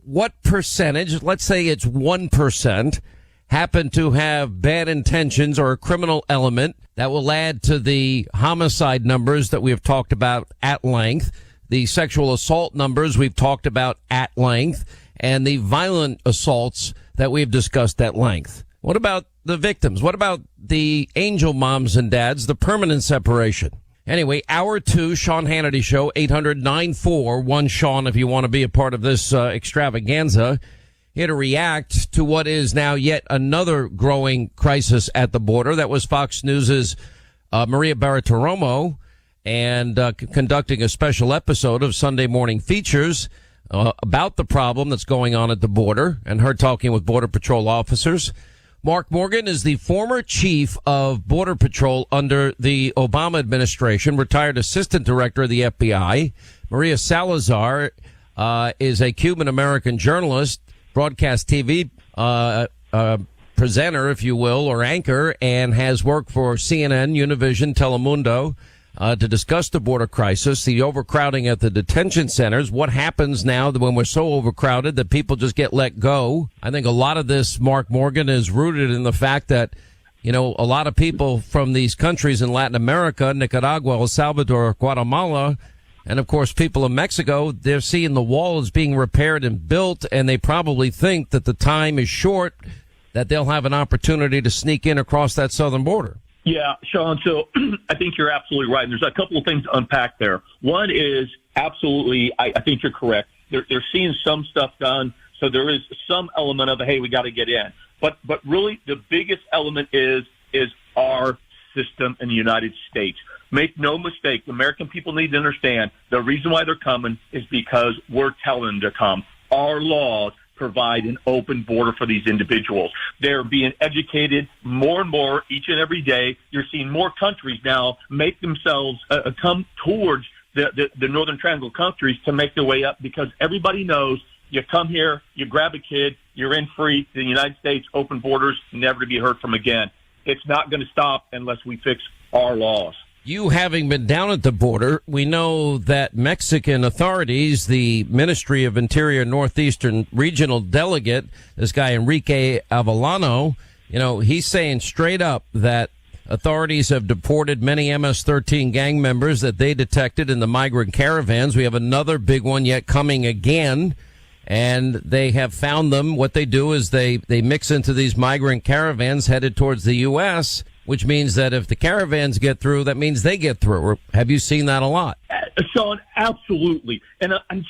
what percentage, let's say it's 1%, happen to have bad intentions or a criminal element that will add to the homicide numbers that we have talked about at length, the sexual assault numbers we've talked about at length, and the violent assaults that we've discussed at length? What about the victims? What about the angel moms and dads, the permanent separation? Anyway, hour 2, Sean Hannity Show, 800-941-SEAN if you want to be a part of this extravaganza. Here to react to what is now yet another growing crisis at the border. That was Fox News' Maria Bartiromo, and conducting a special episode of Sunday Morning Features about the problem that's going on at the border, and her talking with Border Patrol officers. Mark Morgan is the former chief of Border Patrol under the Obama administration, retired assistant director of the FBI. Maria Salazar is a Cuban-American journalist, broadcast TV presenter, if you will, or anchor, and has worked for CNN, Univision, Telemundo to discuss the border crisis, the overcrowding at the detention centers, what happens now when we're so overcrowded that people just get let go. I think a lot of this, Mark Morgan, is rooted in the fact that, you know, a lot of people from these countries in Latin America, Nicaragua, El Salvador, Guatemala, and of course people in Mexico, they're seeing the wall is being repaired and built, and they probably think that the time is short, that they'll have an opportunity to sneak in across that southern border. Yeah, Sean, so I think you're absolutely right. There's a couple of things to unpack there. One is absolutely, I think you're correct. They're seeing some stuff done, so there is some element of, hey, we got to get in. But really the biggest element is our system in the United States. Make no mistake, the American people need to understand the reason why they're coming is because we're telling them to come. Our laws provide an open border for these individuals. They're being educated more and more each and every day. You're seeing more countries now make themselves come towards the Northern Triangle countries to make their way up, because everybody knows you come here, you grab a kid, you're in free. The United States, open borders, never to be heard from again. It's not going to stop unless we fix our laws. You having been down at the border, we know that Mexican authorities, the Ministry of Interior Northeastern Regional Delegate, this guy Enrique Avellano, you know, he's saying straight up that authorities have deported many MS-13 gang members that they detected in the migrant caravans. We have another big one yet coming again, and they have found them. What they do is they mix into these migrant caravans headed towards the U.S., which means that if the caravans get through, that means they get through. Have you seen that a lot? Sean, absolutely. And I'm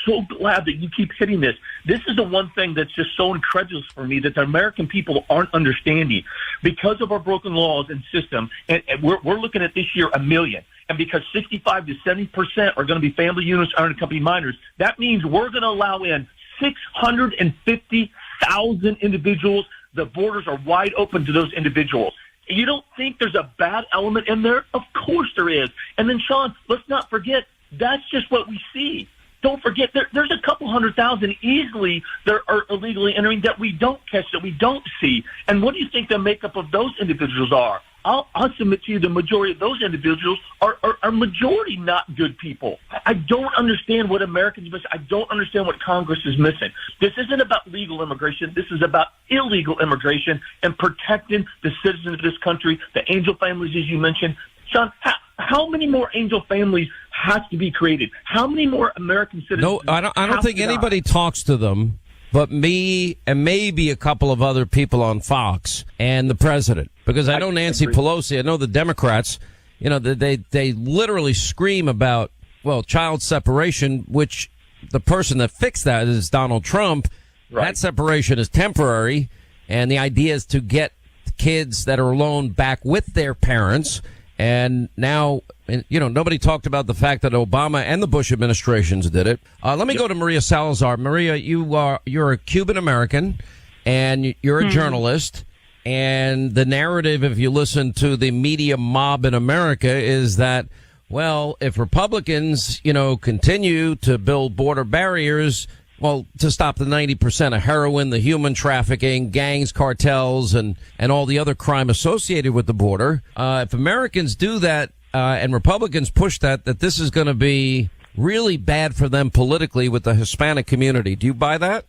so glad that you keep hitting this. This is the one thing that's just so incredulous for me, that the American people aren't understanding. Because of our broken laws and system, and we're looking at this year 1 million. And because 65 to 70% are going to be family units, unaccompanied minors, that means we're going to allow in 650,000 individuals. The borders are wide open to those individuals. You don't think there's a bad element in there? Of course there is. And then, Sean, let's not forget, that's just what we see. Don't forget, there's a couple 100,000 easily that are illegally entering that we don't catch, that we don't see. And what do you think the makeup of those individuals are? I'll submit to you the majority of those individuals are majority not good people. I don't understand what Americans miss. I don't understand what Congress is missing. This isn't about legal immigration. This is about illegal immigration and protecting the citizens of this country, the angel families, as you mentioned. Sean, how many more angel families have to be created? How many more American citizens? No, I don't think anybody talks to them but me and maybe a couple of other people on Fox and the president. Because I know Nancy Pelosi, I know the Democrats, you know, they literally scream about, well, child separation, which the person that fixed that is Donald Trump. Right. That separation is temporary, and the idea is to get kids that are alone back with their parents. And now, you know, nobody talked about the fact that Obama and the Bush administrations did it. Let me go to Maria Salazar. Maria, you're a Cuban American, and you're a journalist. And the narrative, if you listen to the media mob in America, is that, well, if Republicans, you know, continue to build border barriers, well, to stop the 90% of heroin, the human trafficking, gangs, cartels, and all the other crime associated with the border, if Americans do that, and Republicans push that this is going to be really bad for them politically with the Hispanic community. Do you buy that?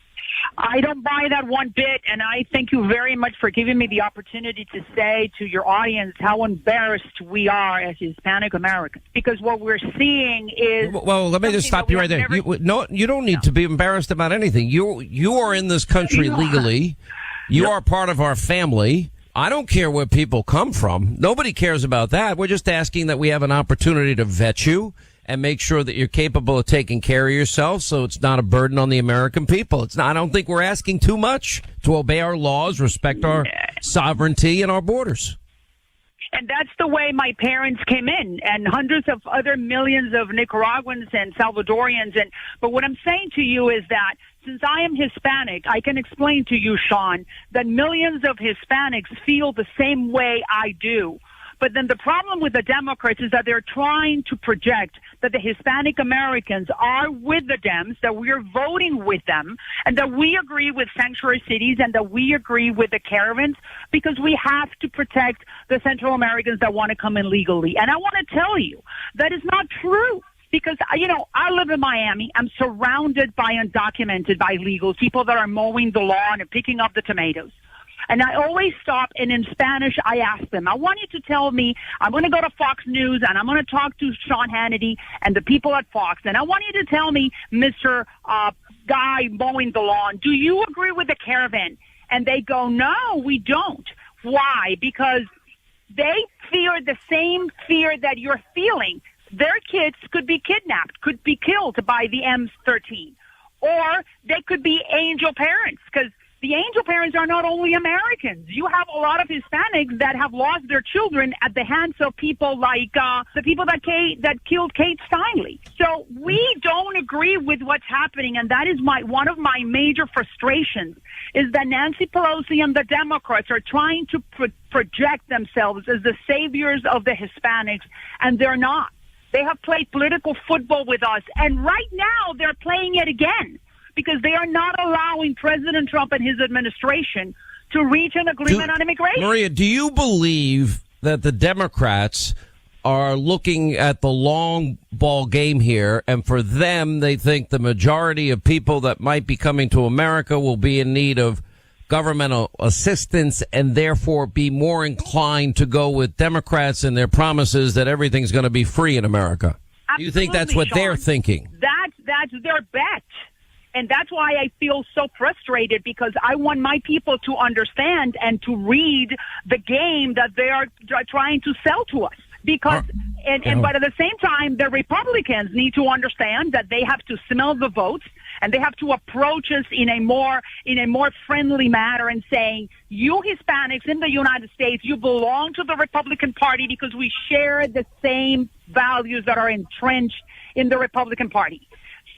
I don't buy that one bit, and I thank you very much for giving me the opportunity to say to your audience how embarrassed we are as Hispanic Americans, because what we're seeing is... Well, let me just stop you right there. You don't need to be embarrassed about anything. You are in this country legally. You are part of our family. I don't care where people come from. Nobody cares about that. We're just asking that we have an opportunity to vet you and make sure that you're capable of taking care of yourself so it's not a burden on the American people. I don't think we're asking too much to obey our laws, respect our sovereignty and our borders. And that's the way my parents came in, and hundreds of other millions of Nicaraguans and Salvadorians. But what I'm saying to you is that since I am Hispanic, I can explain to you, Sean, that millions of Hispanics feel the same way I do. But then the problem with the Democrats is that they're trying to project that the Hispanic Americans are with the Dems, that we're voting with them, and that we agree with sanctuary cities and that we agree with the caravans because we have to protect the Central Americans that want to come in legally. And I want to tell you that is not true. Because, I live in Miami. I'm surrounded by undocumented, by illegals, people that are mowing the lawn and picking up the tomatoes. And I always stop, and in Spanish, I ask them, I want you to tell me, I'm going to go to Fox News, and I'm going to talk to Sean Hannity and the people at Fox, and I want you to tell me, Mr. Guy mowing the lawn, do you agree with the caravan? And they go, no, we don't. Why? Because they fear the same fear that you're feeling. Their kids could be kidnapped, could be killed by the M13, or they could be angel parents, because the angel parents are not only Americans. You have a lot of Hispanics that have lost their children at the hands of people like the people that killed Kate Steinle. So we don't agree with what's happening, and that is one of my major frustrations, is that Nancy Pelosi and the Democrats are trying to project themselves as the saviors of the Hispanics, and they're not. They have played political football with us, and right now they're playing it again, because they are not allowing President Trump and his administration to reach an agreement on immigration. Maria, do you believe that the Democrats are looking at the long ball game here, and for them, they think the majority of people that might be coming to America will be in need of governmental assistance and therefore be more inclined to go with Democrats and their promises that everything's going to be free in America? Absolutely, do you think that's what they're thinking? That's their bet. And that's why I feel so frustrated, because I want my people to understand and to read the game that they are trying to sell to us. Because, but at the same time, the Republicans need to understand that they have to smell the votes, and they have to approach us in a more friendly manner and saying, you Hispanics in the United States, you belong to the Republican Party because we share the same values that are entrenched in the Republican Party.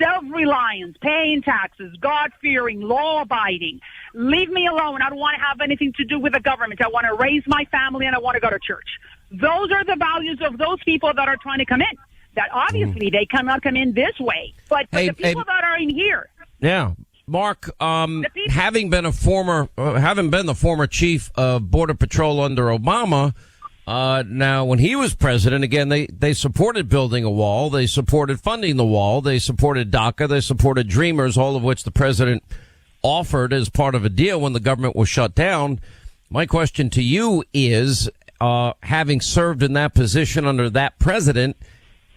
Self-reliance, paying taxes, God-fearing, law-abiding. Leave me alone. I don't want to have anything to do with the government. I want to raise my family, and I want to go to church. Those are the values of those people that are trying to come in. That obviously they cannot come in this way. But the people that are in here. Yeah. Mark, having been the former chief of Border Patrol under Obama, now, when he was president, again, they supported building a wall. They supported funding the wall. They supported DACA. They supported Dreamers, all of which the president offered as part of a deal when the government was shut down. My question to you is, having served in that position under that president,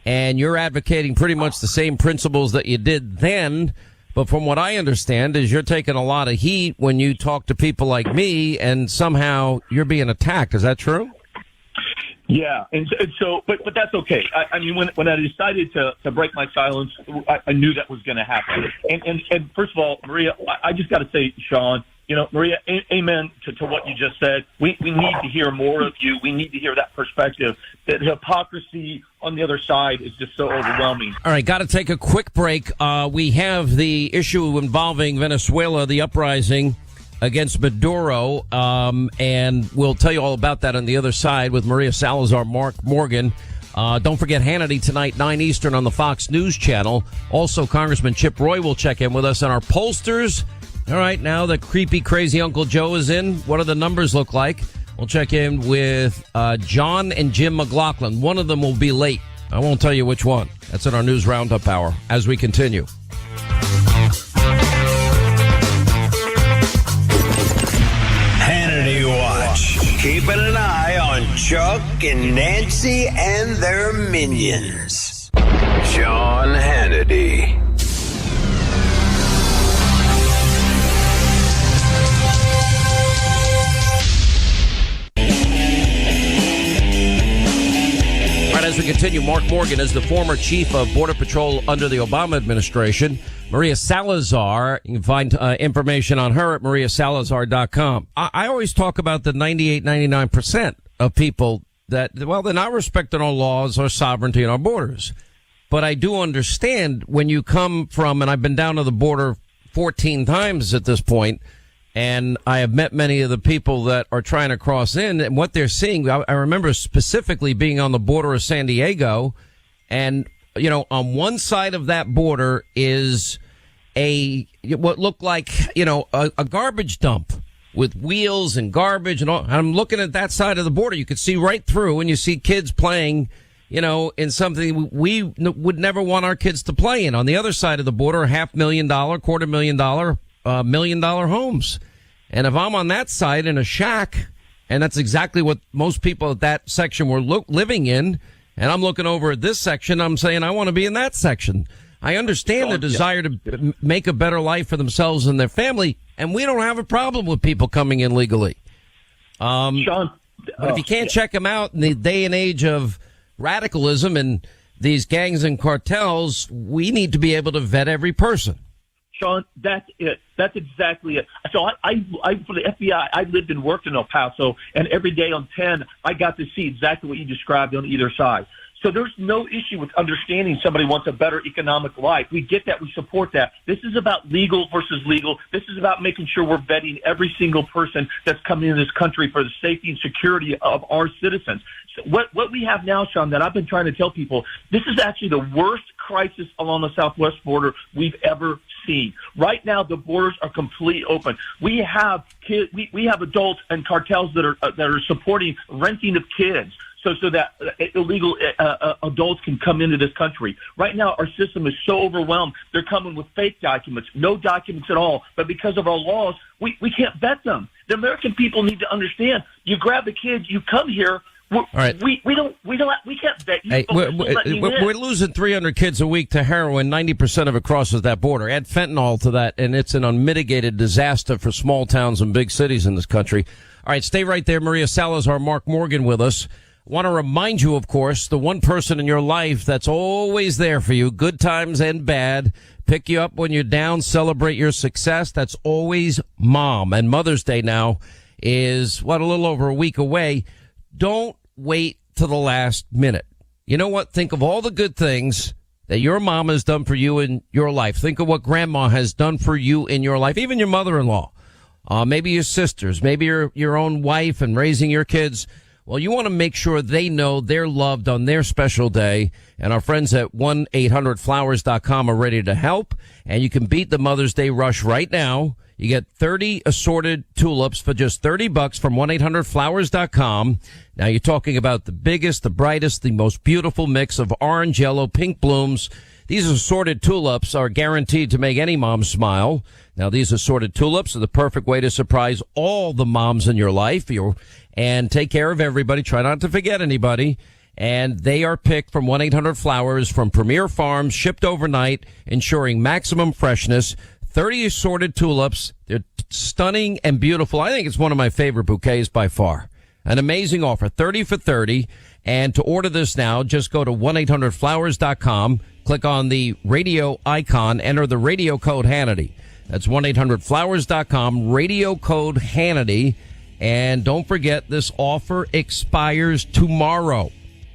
and you're advocating pretty much the same principles that you did then, but from what I understand is you're taking a lot of heat when you talk to people like me, and somehow you're being attacked. Is that true? Yeah, and so, but that's okay. I mean, when I decided to break my silence, I knew that was going to happen. And first of all, Maria, I just got to say, Sean, Maria, amen to what you just said. We need to hear more of you. We need to hear that perspective. That hypocrisy on the other side is just so overwhelming. All right, got to take a quick break. We have the issue involving Venezuela, the uprising against Maduro, and we'll tell you all about that on the other side with Maria Salazar, Mark Morgan. Don't forget Hannity tonight, 9 Eastern on the Fox News Channel. Also, Congressman Chip Roy will check in with us on our pollsters. All right, now that creepy, crazy Uncle Joe is in, what do the numbers look like? We'll check in with John and Jim McLaughlin. One of them will be late. I won't tell you which one. That's in our news roundup hour as we continue. Hannity Watch. Keeping an eye on Chuck and Nancy and their minions. Sean Hannity. As we continue, Mark Morgan is the former chief of Border Patrol under the Obama administration. Maria Salazar, you can find information on her at mariasalazar.com. I always talk about the 98, 99% of people that, well, they're not respecting our laws, our sovereignty, and our borders. But I do understand when you come from, and I've been down to the border 14 times at this point, and I have met many of the people that are trying to cross in, and what they're seeing. I remember specifically being on the border of San Diego, and, you know, on one side of that border is what looked like, you know, a garbage dump with wheels and garbage and all. I'm looking at that side of the border. You could see right through, and you see kids playing, you know, in something we would never want our kids to play in. On the other side of the border, $500,000, $250,000, $1 million homes. And if I'm on that side in a shack, and that's exactly what most people at that section were living in, and I'm looking over at this section, I'm saying I want to be in that section. I understand the desire to make a better life for themselves and their family, and we don't have a problem with people coming in legally. Sean, but if you can't check them out in the day and age of radicalism and these gangs and cartels, we need to be able to vet every person. Sean, that's it. That's exactly it. So I for the FBI, I lived and worked in El Paso, and every day on 10, I got to see exactly what you described on either side. So there's no issue with understanding somebody wants a better economic life. We get that. We support that. This is about legal versus legal. This is about making sure we're vetting every single person that's coming into this country for the safety and security of our citizens. So what we have now, Sean, that I've been trying to tell people, this is actually the worst crisis along the southwest border we've ever seen. Right now, the borders are completely open. We have kids, we have adults and cartels that are supporting renting of kids. So that illegal adults can come into this country. Right now, our system is so overwhelmed. They're coming with fake documents, no documents at all. But because of our laws, we can't vet them. The American people need to understand. You grab the kids, you come here. All right. We can't vet you. Hey, we're losing 300 kids a week to heroin. 90% of it crosses that border. Add fentanyl to that, and it's an unmitigated disaster for small towns and big cities in this country. All right, stay right there. Maria Salazar, Mark Morgan with us. Want to remind you, of course, the one person in your life that's always there for you, good times and bad, pick you up when you're down, celebrate your success. That's always Mom. And Mother's Day now is, a little over a week away. Don't wait to the last minute. You know what? Think of all the good things that your mom has done for you in your life. Think of what grandma has done for you in your life, even your mother-in-law, maybe your sisters, maybe your own wife and raising your kids. Well, you want to make sure they know they're loved on their special day. And our friends at 1-800-Flowers.com are ready to help. And you can beat the Mother's Day rush right now. You get 30 assorted tulips for just $30 from 1-800-Flowers.com. Now you're talking about the biggest, the brightest, the most beautiful mix of orange, yellow, pink blooms. These assorted tulips are guaranteed to make any mom smile. Now, these assorted tulips are the perfect way to surprise all the moms in your life. And take care of everybody. Try not to forget anybody. And they are picked from 1-800-Flowers from Premier Farms, shipped overnight, ensuring maximum freshness. 30 assorted tulips. They're stunning and beautiful. I think it's one of my favorite bouquets by far. An amazing offer, 30 for 30. And to order this now, just go to 1-800-Flowers.com, click on the radio icon, enter the radio code Hannity. That's 1-800-Flowers.com, radio code Hannity. And don't forget, this offer expires tomorrow.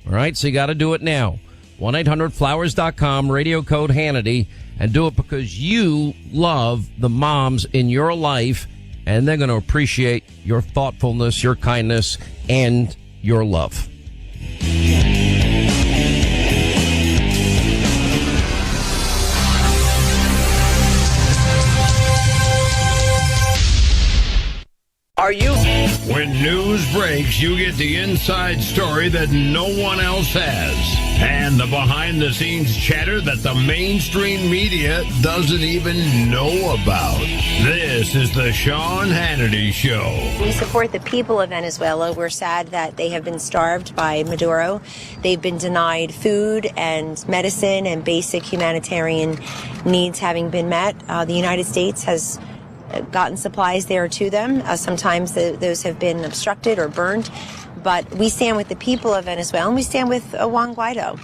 All right, so you got to do it now. 1-800-Flowers.com, radio code Hannity, and do it because you love the moms in your life, and they're going to appreciate your thoughtfulness, your kindness, and your love. Are you When news breaks, you get the inside story that no one else has. And the behind-the-scenes chatter that the mainstream media doesn't even know about. This is the Sean Hannity Show. We support the people of Venezuela. We're sad that they have been starved by Maduro. They've been denied food and medicine and basic humanitarian needs having been met. The United States has gotten supplies there to them. Sometimes those have been obstructed or burned. But we stand with the people of Venezuela, and we stand with Juan Guaido.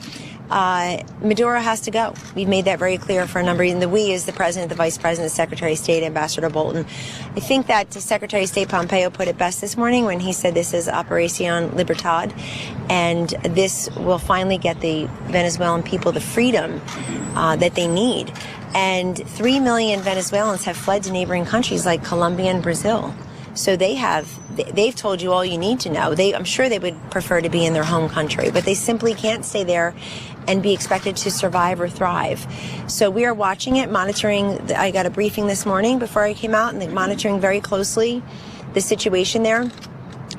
Maduro has to go. We've made that very clear for a number of reasons. The we is the president, the vice president, the secretary of state, Ambassador Bolton. I think that Secretary of State Pompeo put it best this morning when he said this is Operación Libertad, and this will finally get the Venezuelan people the freedom that they need. And 3 million Venezuelans have fled to neighboring countries like Colombia and Brazil. So they've told you all you need to know. I'm sure they would prefer to be in their home country, but they simply can't stay there and be expected to survive or thrive. So we are watching it, monitoring. I got a briefing this morning before I came out, and they're monitoring very closely the situation there.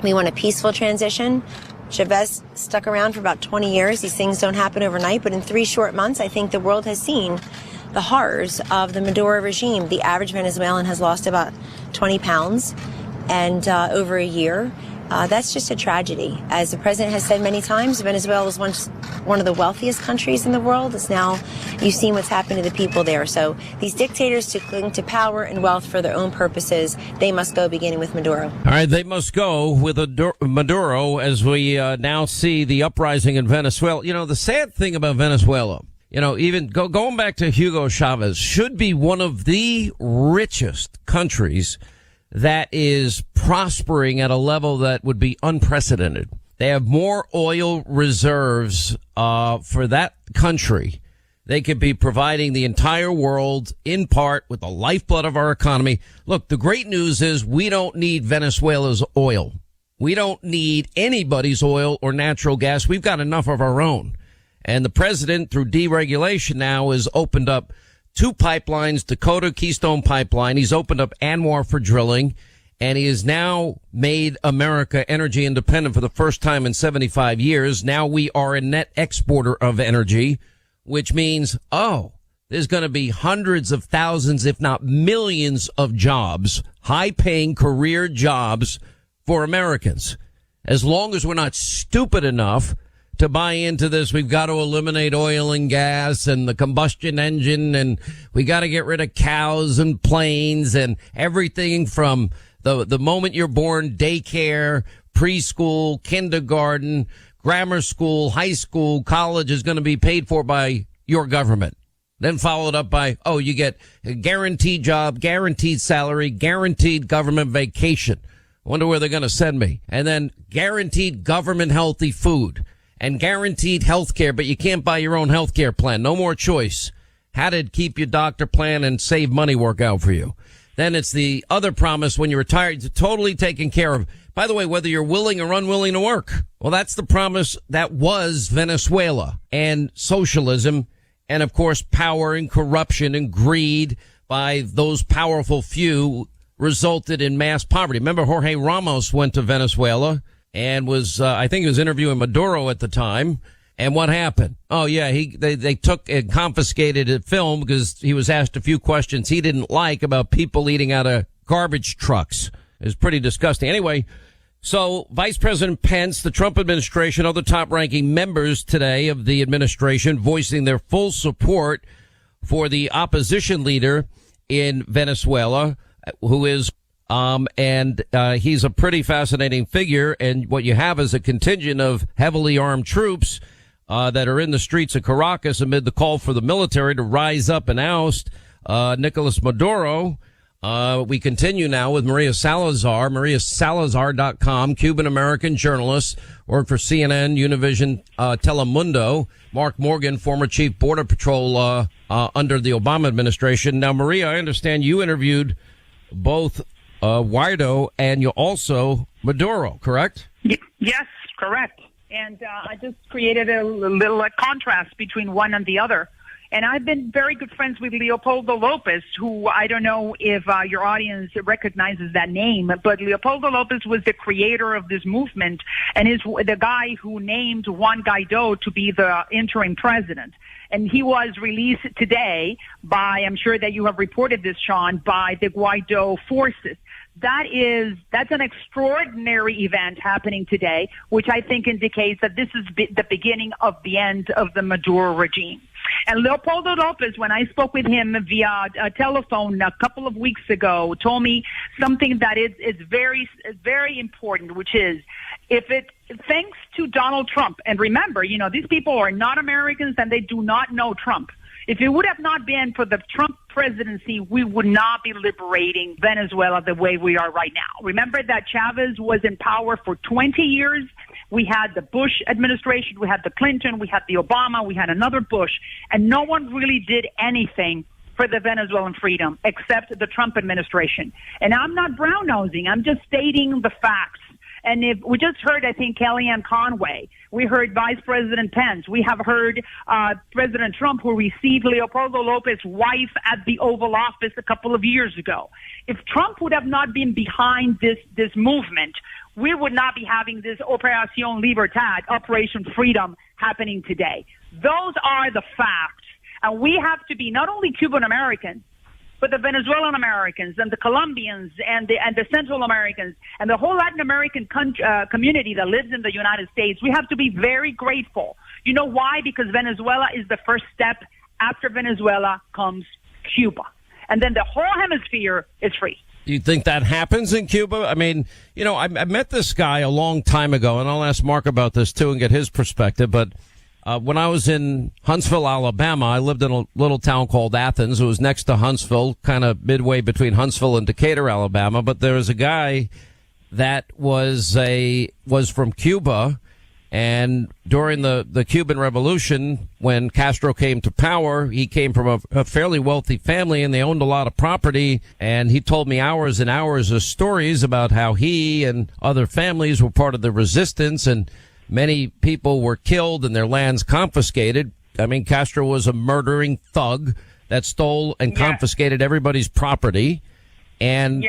We want a peaceful transition. Chavez stuck around for about 20 years. These things don't happen overnight, but in 3 short months, I think the world has seen the horrors of the Maduro regime. The average Venezuelan has lost about 20 pounds. And over a year, that's just a tragedy. As the president has said many times, Venezuela was once one of the wealthiest countries in the world. It's now, you've seen what's happened to the people there. So these dictators to cling to power and wealth for their own purposes, they must go, beginning with Maduro. All right, they must go with Maduro as we now see the uprising in Venezuela. You know, the sad thing about Venezuela, you know, even going back to Hugo Chavez, should be one of the richest countries that is prospering at a level that would be unprecedented. They have more oil reserves for that country. They could be providing the entire world in part with the lifeblood of our economy. Look, the great news is we don't need Venezuela's oil. We don't need anybody's oil or natural gas. We've got enough of our own. And the president, through deregulation now, has opened up 2 pipelines, Dakota Keystone Pipeline. He's opened up Anwar for drilling, and he has now made America energy independent for the first time in 75 years. Now we are a net exporter of energy, which means, there's going to be hundreds of thousands, if not millions of jobs, high-paying career jobs for Americans. As long as we're not stupid enough to buy into this, we've got to eliminate oil and gas and the combustion engine, and we got to get rid of cows and planes and everything from the moment you're born, daycare, preschool, kindergarten, grammar school, high school, college is going to be paid for by your government. Then followed up by, you get a guaranteed job, guaranteed salary, guaranteed government vacation. Wonder where they're going to send me. And then guaranteed government healthy food. And guaranteed health care, but you can't buy your own health care plan. No more choice. How did keep your doctor plan and save money work out for you? Then it's the other promise when you retire, it's totally taken care of. By the way, whether you're willing or unwilling to work. Well, that's the promise that was Venezuela and socialism. And of course, power and corruption and greed by those powerful few resulted in mass poverty. Remember, Jorge Ramos went to Venezuela and was, I think he was interviewing Maduro at the time. And what happened? They took and confiscated a film because he was asked a few questions he didn't like about people eating out of garbage trucks. It was pretty disgusting. Anyway, so Vice President Pence, the Trump administration, other top-ranking members today of the administration voicing their full support for the opposition leader in Venezuela, who is he's a pretty fascinating figure. And what you have is a contingent of heavily armed troops that are in the streets of Caracas amid the call for the military to rise up and oust Nicolas Maduro. We continue now with Maria Salazar, mariasalazar.com, Cuban-American journalist, worked for CNN, Univision, Telemundo. Mark Morgan, former chief border patrol under the Obama administration. Now, Maria, I understand you interviewed both Guaido and you also Maduro, correct? Yes, correct. And I just created a little contrast between one and the other. And I've been very good friends with Leopoldo Lopez, who I don't know if your audience recognizes that name, but Leopoldo Lopez was the creator of this movement and is the guy who named Juan Guaido to be the interim president. And he was released today by, I'm sure that you have reported this, Sean, by the Guaido forces. That's an extraordinary event happening today, which I think indicates that this is the beginning of the end of the Maduro regime. And Leopoldo Lopez, when I spoke with him via telephone a couple of weeks ago, told me something that is very, very important, which is thanks to Donald Trump, and remember, these people are not Americans and they do not know Trump. If it would have not been for the Trump presidency, we would not be liberating Venezuela the way we are right now. Remember that Chavez was in power for 20 years. We had the Bush administration, we had the Clinton, we had the Obama, we had another Bush, and no one really did anything for the Venezuelan freedom except the Trump administration. And I'm not brown-nosing, I'm just stating the facts. And if we just heard, I think, Kellyanne Conway. We heard Vice President Pence. We have heard President Trump, who received Leopoldo Lopez's wife at the Oval Office a couple of years ago. If Trump would have not been behind this movement, we would not be having this Operación Libertad, Operation Freedom, happening today. Those are the facts. And we have to be not only Cuban Americans, but the Venezuelan Americans and the Colombians and the Central Americans and the whole Latin American community that lives in the United States, we have to be very grateful. You know why? Because Venezuela is the first step. After Venezuela comes Cuba. And then the whole hemisphere is free. Do you think that happens in Cuba? I mean, I met this guy a long time ago, and I'll ask Mark about this too and get his perspective, but when I was in Huntsville, Alabama, I lived in a little town called Athens. It was next to Huntsville, kind of midway between Huntsville and Decatur, Alabama. But there was a guy that was from Cuba, and during the Cuban Revolution, when Castro came to power, he came from a fairly wealthy family, and they owned a lot of property. And he told me hours and hours of stories about how he and other families were part of the resistance, and many people were killed and their lands confiscated. I mean, Castro was a murdering thug that stole and confiscated everybody's property, and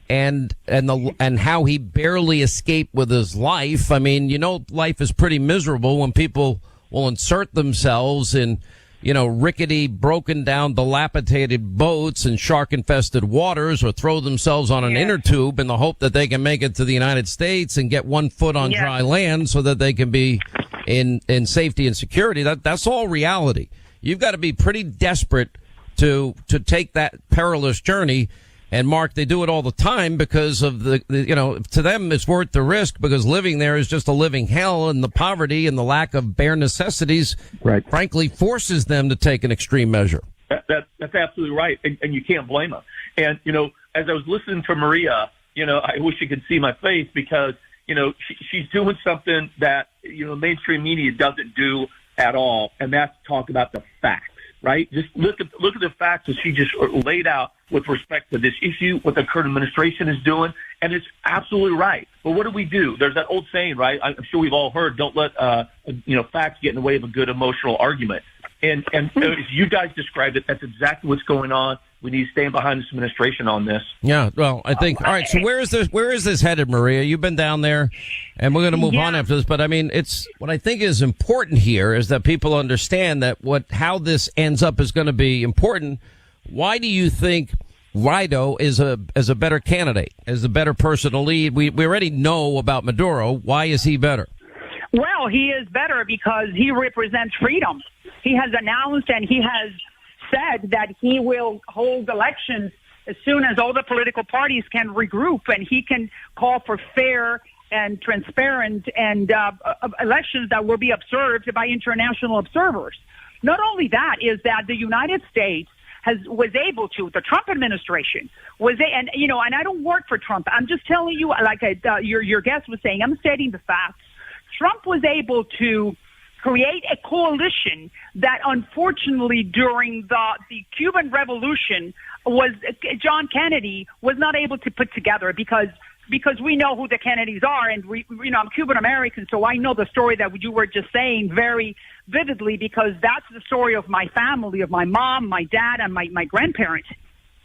how he barely escaped with his life. I mean, life is pretty miserable when people will insert themselves in, rickety, broken down, dilapidated boats and shark-infested waters, or throw themselves on an inner tube in the hope that they can make it to the United States and get one foot on dry land so that they can be in safety and security. That's all reality. You've got to be pretty desperate to take that perilous journey. And Mark, they do it all the time because of to them it's worth the risk, because living there is just a living hell, and the poverty and the lack of bare necessities, frankly, forces them to take an extreme measure. That's absolutely right, and you can't blame them. And as I was listening to Maria, I wish you could see my face, because she's doing something that mainstream media doesn't do at all, and that's talk about the facts. Right? Just look at the facts that she just laid out with respect to this issue, what the current administration is doing, and it's absolutely right. But what do? There's that old saying, right? I'm sure we've all heard, don't let facts get in the way of a good emotional argument. And as you guys described it, that's exactly what's going on. We need to stand behind this administration on this. Yeah, well, I think. All right, so where is this headed, Maria? You've been down there, and we're going to move on after this. But I mean, it's what I think is important here is that people understand that how this ends up is going to be important. Why do you think Guaido is a better candidate, is a better person to lead? We already know about Maduro. Why is he better? Well, he is better because he represents freedom. He has announced and he has said that he will hold elections as soon as all the political parties can regroup, and he can call for fair and transparent and elections that will be observed by international observers. Not only that, is that the United States was able to, the Trump administration and I don't work for Trump. I'm just telling you, like your guest was saying, I'm stating the facts. Trump was able to create a coalition that unfortunately during the Cuban Revolution John Kennedy was not able to put together, because because we know who the Kennedys are, and I'm Cuban American, so I know the story that you were just saying very vividly, because that's the story of my family, of my mom, my dad, and my grandparents.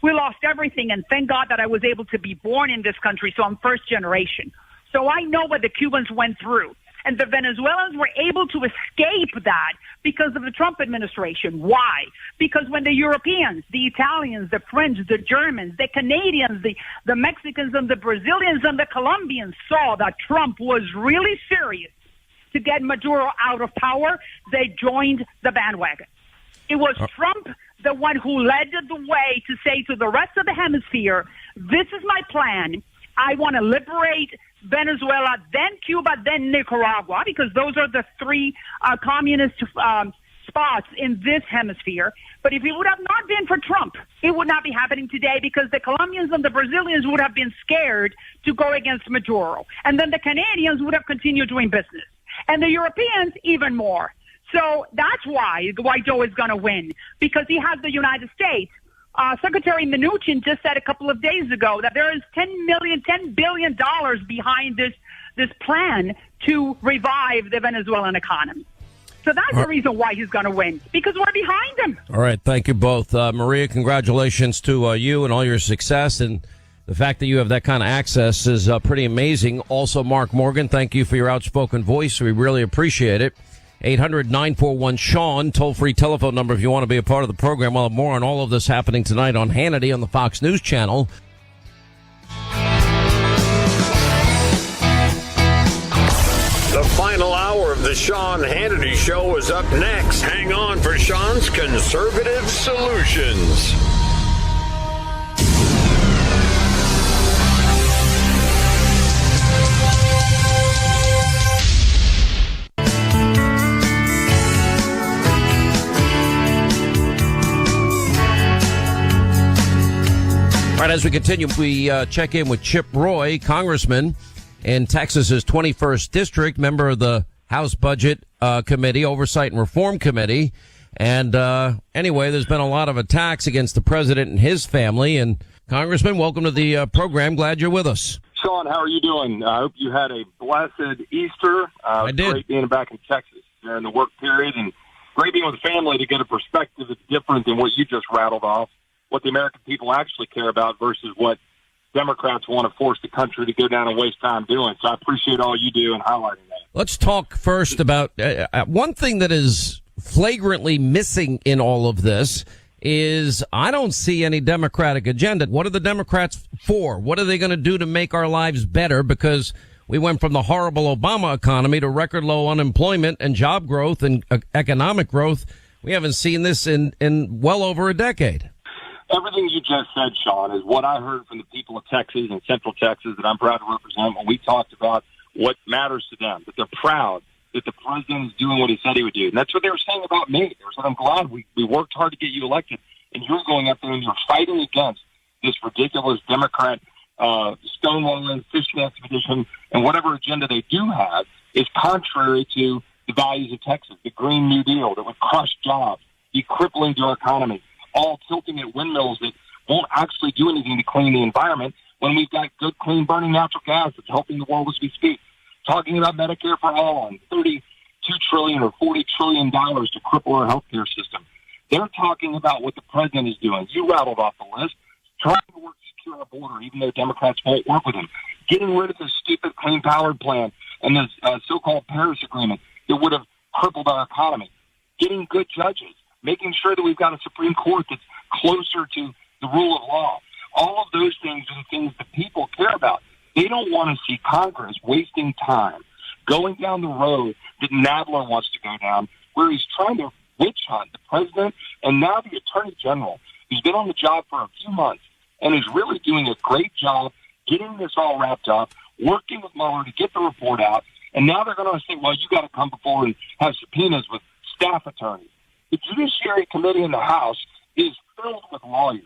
We lost everything, and thank God that I was able to be born in this country, so I'm first generation. So I know what the Cubans went through. And the Venezuelans were able to escape that because of the Trump administration. Why? Because when the Europeans, the Italians, the French, the Germans, the Canadians, the Mexicans, and the Brazilians, and the Colombians saw that Trump was really serious to get Maduro out of power, they joined the bandwagon. It was Trump, the one who led the way to say to the rest of the hemisphere, this is my plan. I want to liberate Venezuela, then Cuba, then Nicaragua, because those are the three communist spots in this hemisphere. But if it would have not been for Trump, it would not be happening today, because the Colombians and the Brazilians would have been scared to go against Maduro. And then the Canadians would have continued doing business. And the Europeans even more. So that's why Joe is going to win, because he has the United States. Secretary Mnuchin just said a couple of days ago that there is $10 billion behind this plan to revive the Venezuelan economy. So that's the reason why he's going to win, because we're behind him. All right. Thank you both. Maria, congratulations to you and all your success. And the fact that you have that kind of access is pretty amazing. Also, Mark Morgan, thank you for your outspoken voice. We really appreciate it. 800-941-SEAN, toll-free telephone number if you want to be a part of the program. We'll have more on all of this happening tonight on Hannity on the Fox News Channel. The final hour of the Sean Hannity Show is up next. Hang on for Sean's Conservative Solutions. All right, as we continue, we check in with Chip Roy, congressman in Texas's 21st District, member of the House Budget Committee, Oversight and Reform Committee. And anyway, there's been a lot of attacks against the president and his family. And Congressman, welcome to the program. Glad you're with us. Sean, how are you doing? I hope you had a blessed Easter. I did. Great being back in Texas during the work period, and great being with the family to get a perspective that's different than what you just rattled off, what the American people actually care about versus what Democrats want to force the country to go down and waste time doing. So I appreciate all you do in highlighting that. Let's talk first about one thing that is flagrantly missing in all of this is I don't see any Democratic agenda. What are the Democrats for? What are they going to do to make our lives better? Because we went from the horrible Obama economy to record low unemployment and job growth and economic growth. We haven't seen this in well over a decade. Everything you just said, Sean, is what I heard from the people of Texas and Central Texas that I'm proud to represent when we talked about what matters to them, that they're proud that the president is doing what he said he would do. And that's what they were saying about me. They said, I'm glad we worked hard to get you elected, and you're going up there and you're fighting against this ridiculous Democrat stonewalling, fishing expedition, and whatever agenda they do have is contrary to the values of Texas, the Green New Deal that would crush jobs, be crippling to our economy, all tilting at windmills that won't actually do anything to clean the environment when we've got good, clean, burning natural gas that's helping the world as we speak. Talking about Medicare for all and $32 trillion or $40 trillion to cripple our healthcare system. They're talking about what the president is doing. You rattled off the list. Trying to work to secure our border, even though Democrats won't work with him. Getting rid of this stupid Clean Power Plan and this so-called Paris Agreement that would have crippled our economy. Getting good judges. Making sure that we've got a Supreme Court that's closer to the rule of law. All of those things are the things that people care about. They don't want to see Congress wasting time going down the road that Nadler wants to go down, where he's trying to witch hunt the president and now the attorney general, who's been on the job for a few months and is really doing a great job getting this all wrapped up, working with Mueller to get the report out, and now they're going to say, well, you got to come before and have subpoenas with staff attorneys. The Judiciary Committee in the House is filled with lawyers.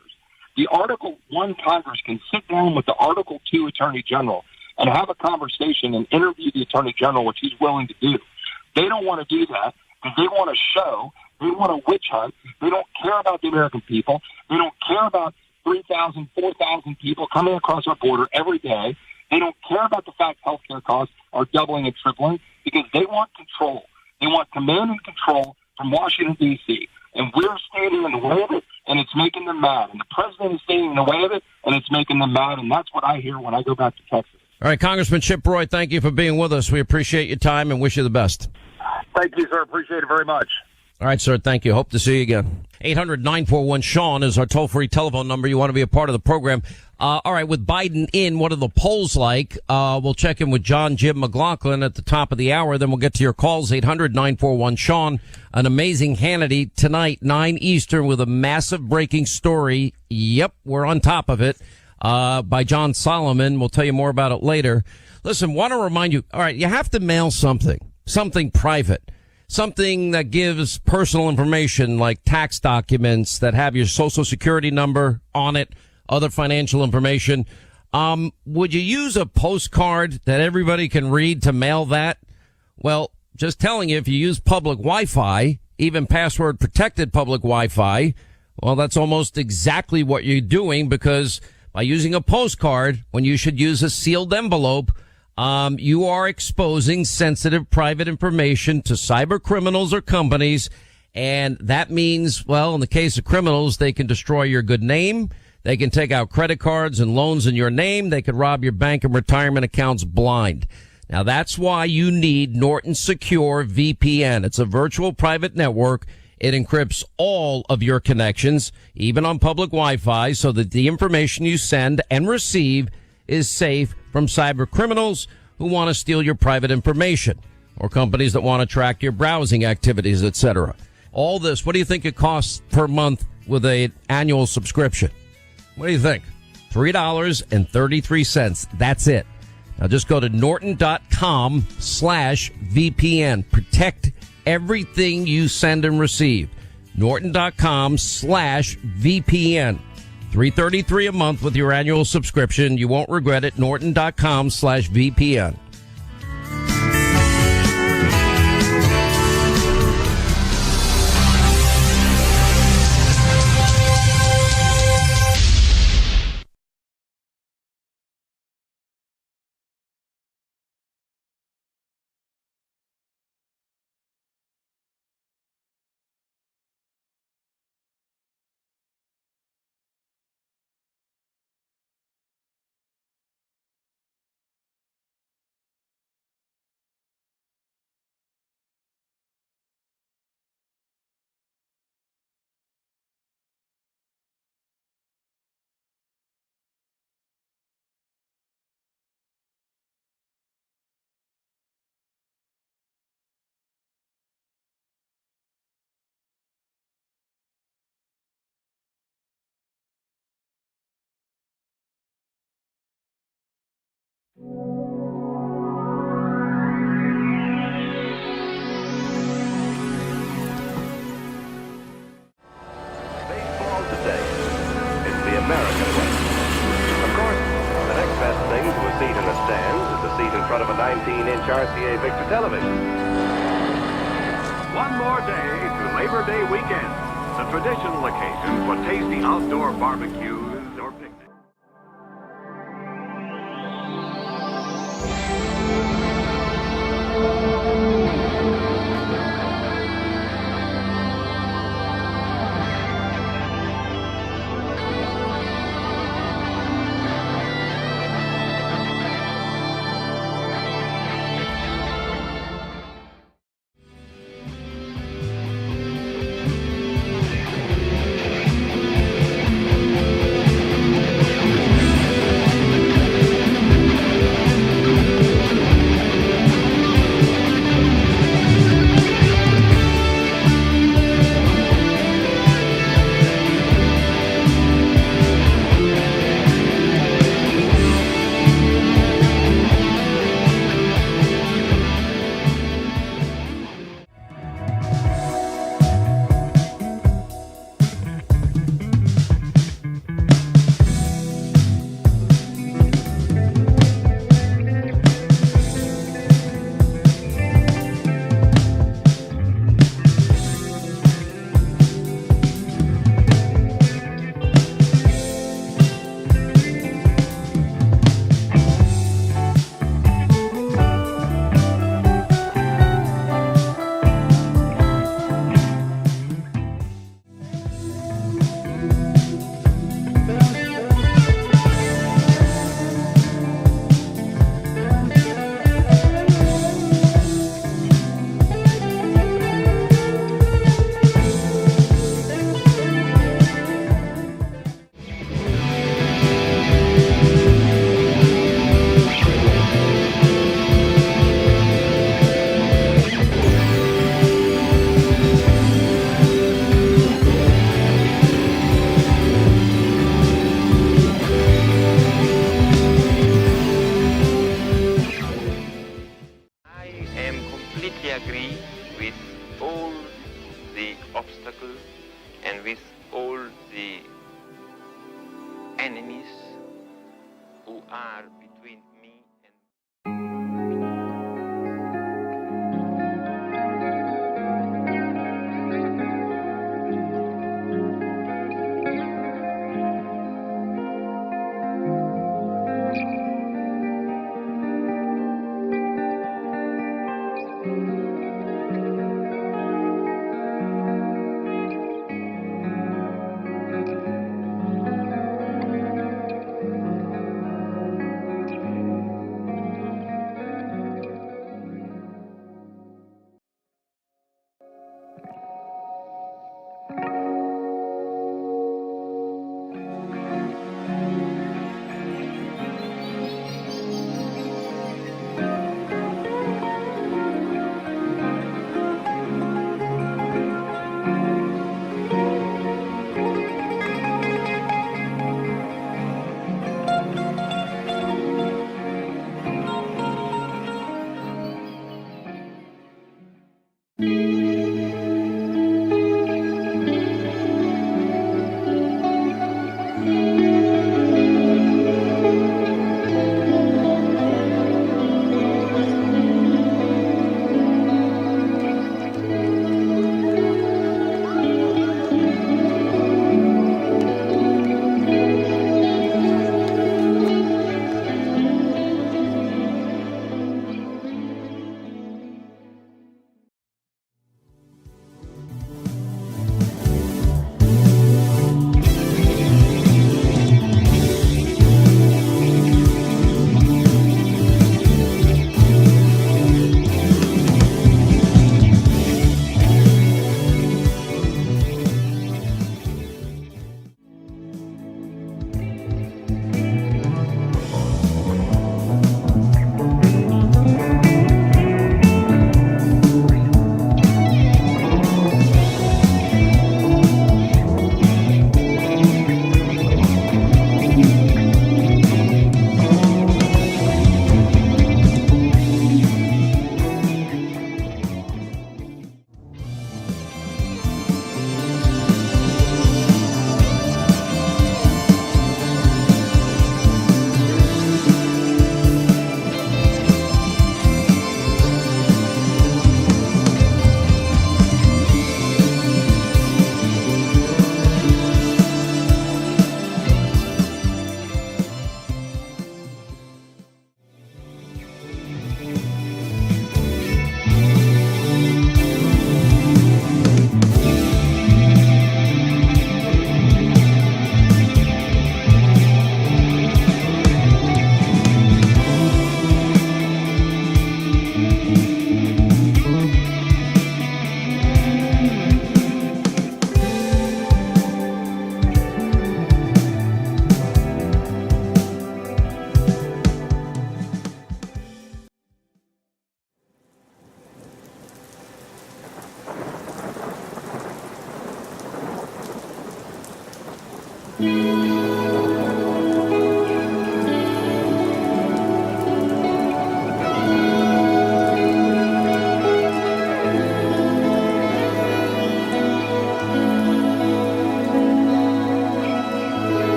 The Article 1 Congress can sit down with the Article 2 Attorney General and have a conversation and interview the Attorney General, which he's willing to do. They don't want to do that because they want to show, they want to witch hunt. They don't care about the American people. They don't care about 3,000, 4,000 people coming across our border every day They don't care about the fact healthcare costs are doubling and tripling because they want control. They want command and control from Washington, D.C., and we're standing in the way of it, and it's making them mad. And the president is standing in the way of it, and it's making them mad, and that's what I hear when I go back to Texas. All right, Congressman Chip Roy, thank you for being with us. We appreciate your time and wish you the best. Thank you, sir. Appreciate it very much. All right, sir. Thank you. Hope to see you again. 800-941-SEAN is our toll-free telephone number. You want to be a part of the program. All right, with Biden in, what are the polls like? We'll check in with Jim McLaughlin at the top of the hour. Then we'll get to your calls, 800-941-SEAN. An amazing Hannity tonight, 9 Eastern, with a massive breaking story. Yep, we're on top of it, by John Solomon. We'll tell you more about it later. Listen, want to remind you, all right, you have to mail something private. Something that gives personal information like tax documents that have your social security number on it, other financial information. Would you use a postcard that everybody can read to mail that? Well, just telling you, if you use public Wi-Fi, even password protected public Wi-Fi, well, that's almost exactly what you're doing, because by using a postcard, when you should use a sealed envelope, you are exposing sensitive private information to cyber criminals or companies. And that means, well, in the case of criminals, they can destroy your good name. They can take out credit cards and loans in your name. They could rob your bank and retirement accounts blind. Now, that's why you need Norton Secure VPN. It's a virtual private network. It encrypts all of your connections, even on public Wi-Fi, so that the information you send and receive is safe from cyber criminals who want to steal your private information, or companies that want to track your browsing activities, etc. All this, what do you think it costs per month with an annual subscription? What do you think? $3.33. That's it. Now just go to norton.com/VPN. Protect everything you send and receive. Norton.com/VPN. $3.33 a month with your annual subscription. You won't regret it. Norton.com/VPN. American way. Of course, the next best thing to a seat in the stands is a seat in front of a 19-inch RCA Victor television. One more day to Labor Day weekend, the traditional occasion for tasty outdoor barbecues or picnics. all the enemies who are between me and...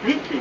This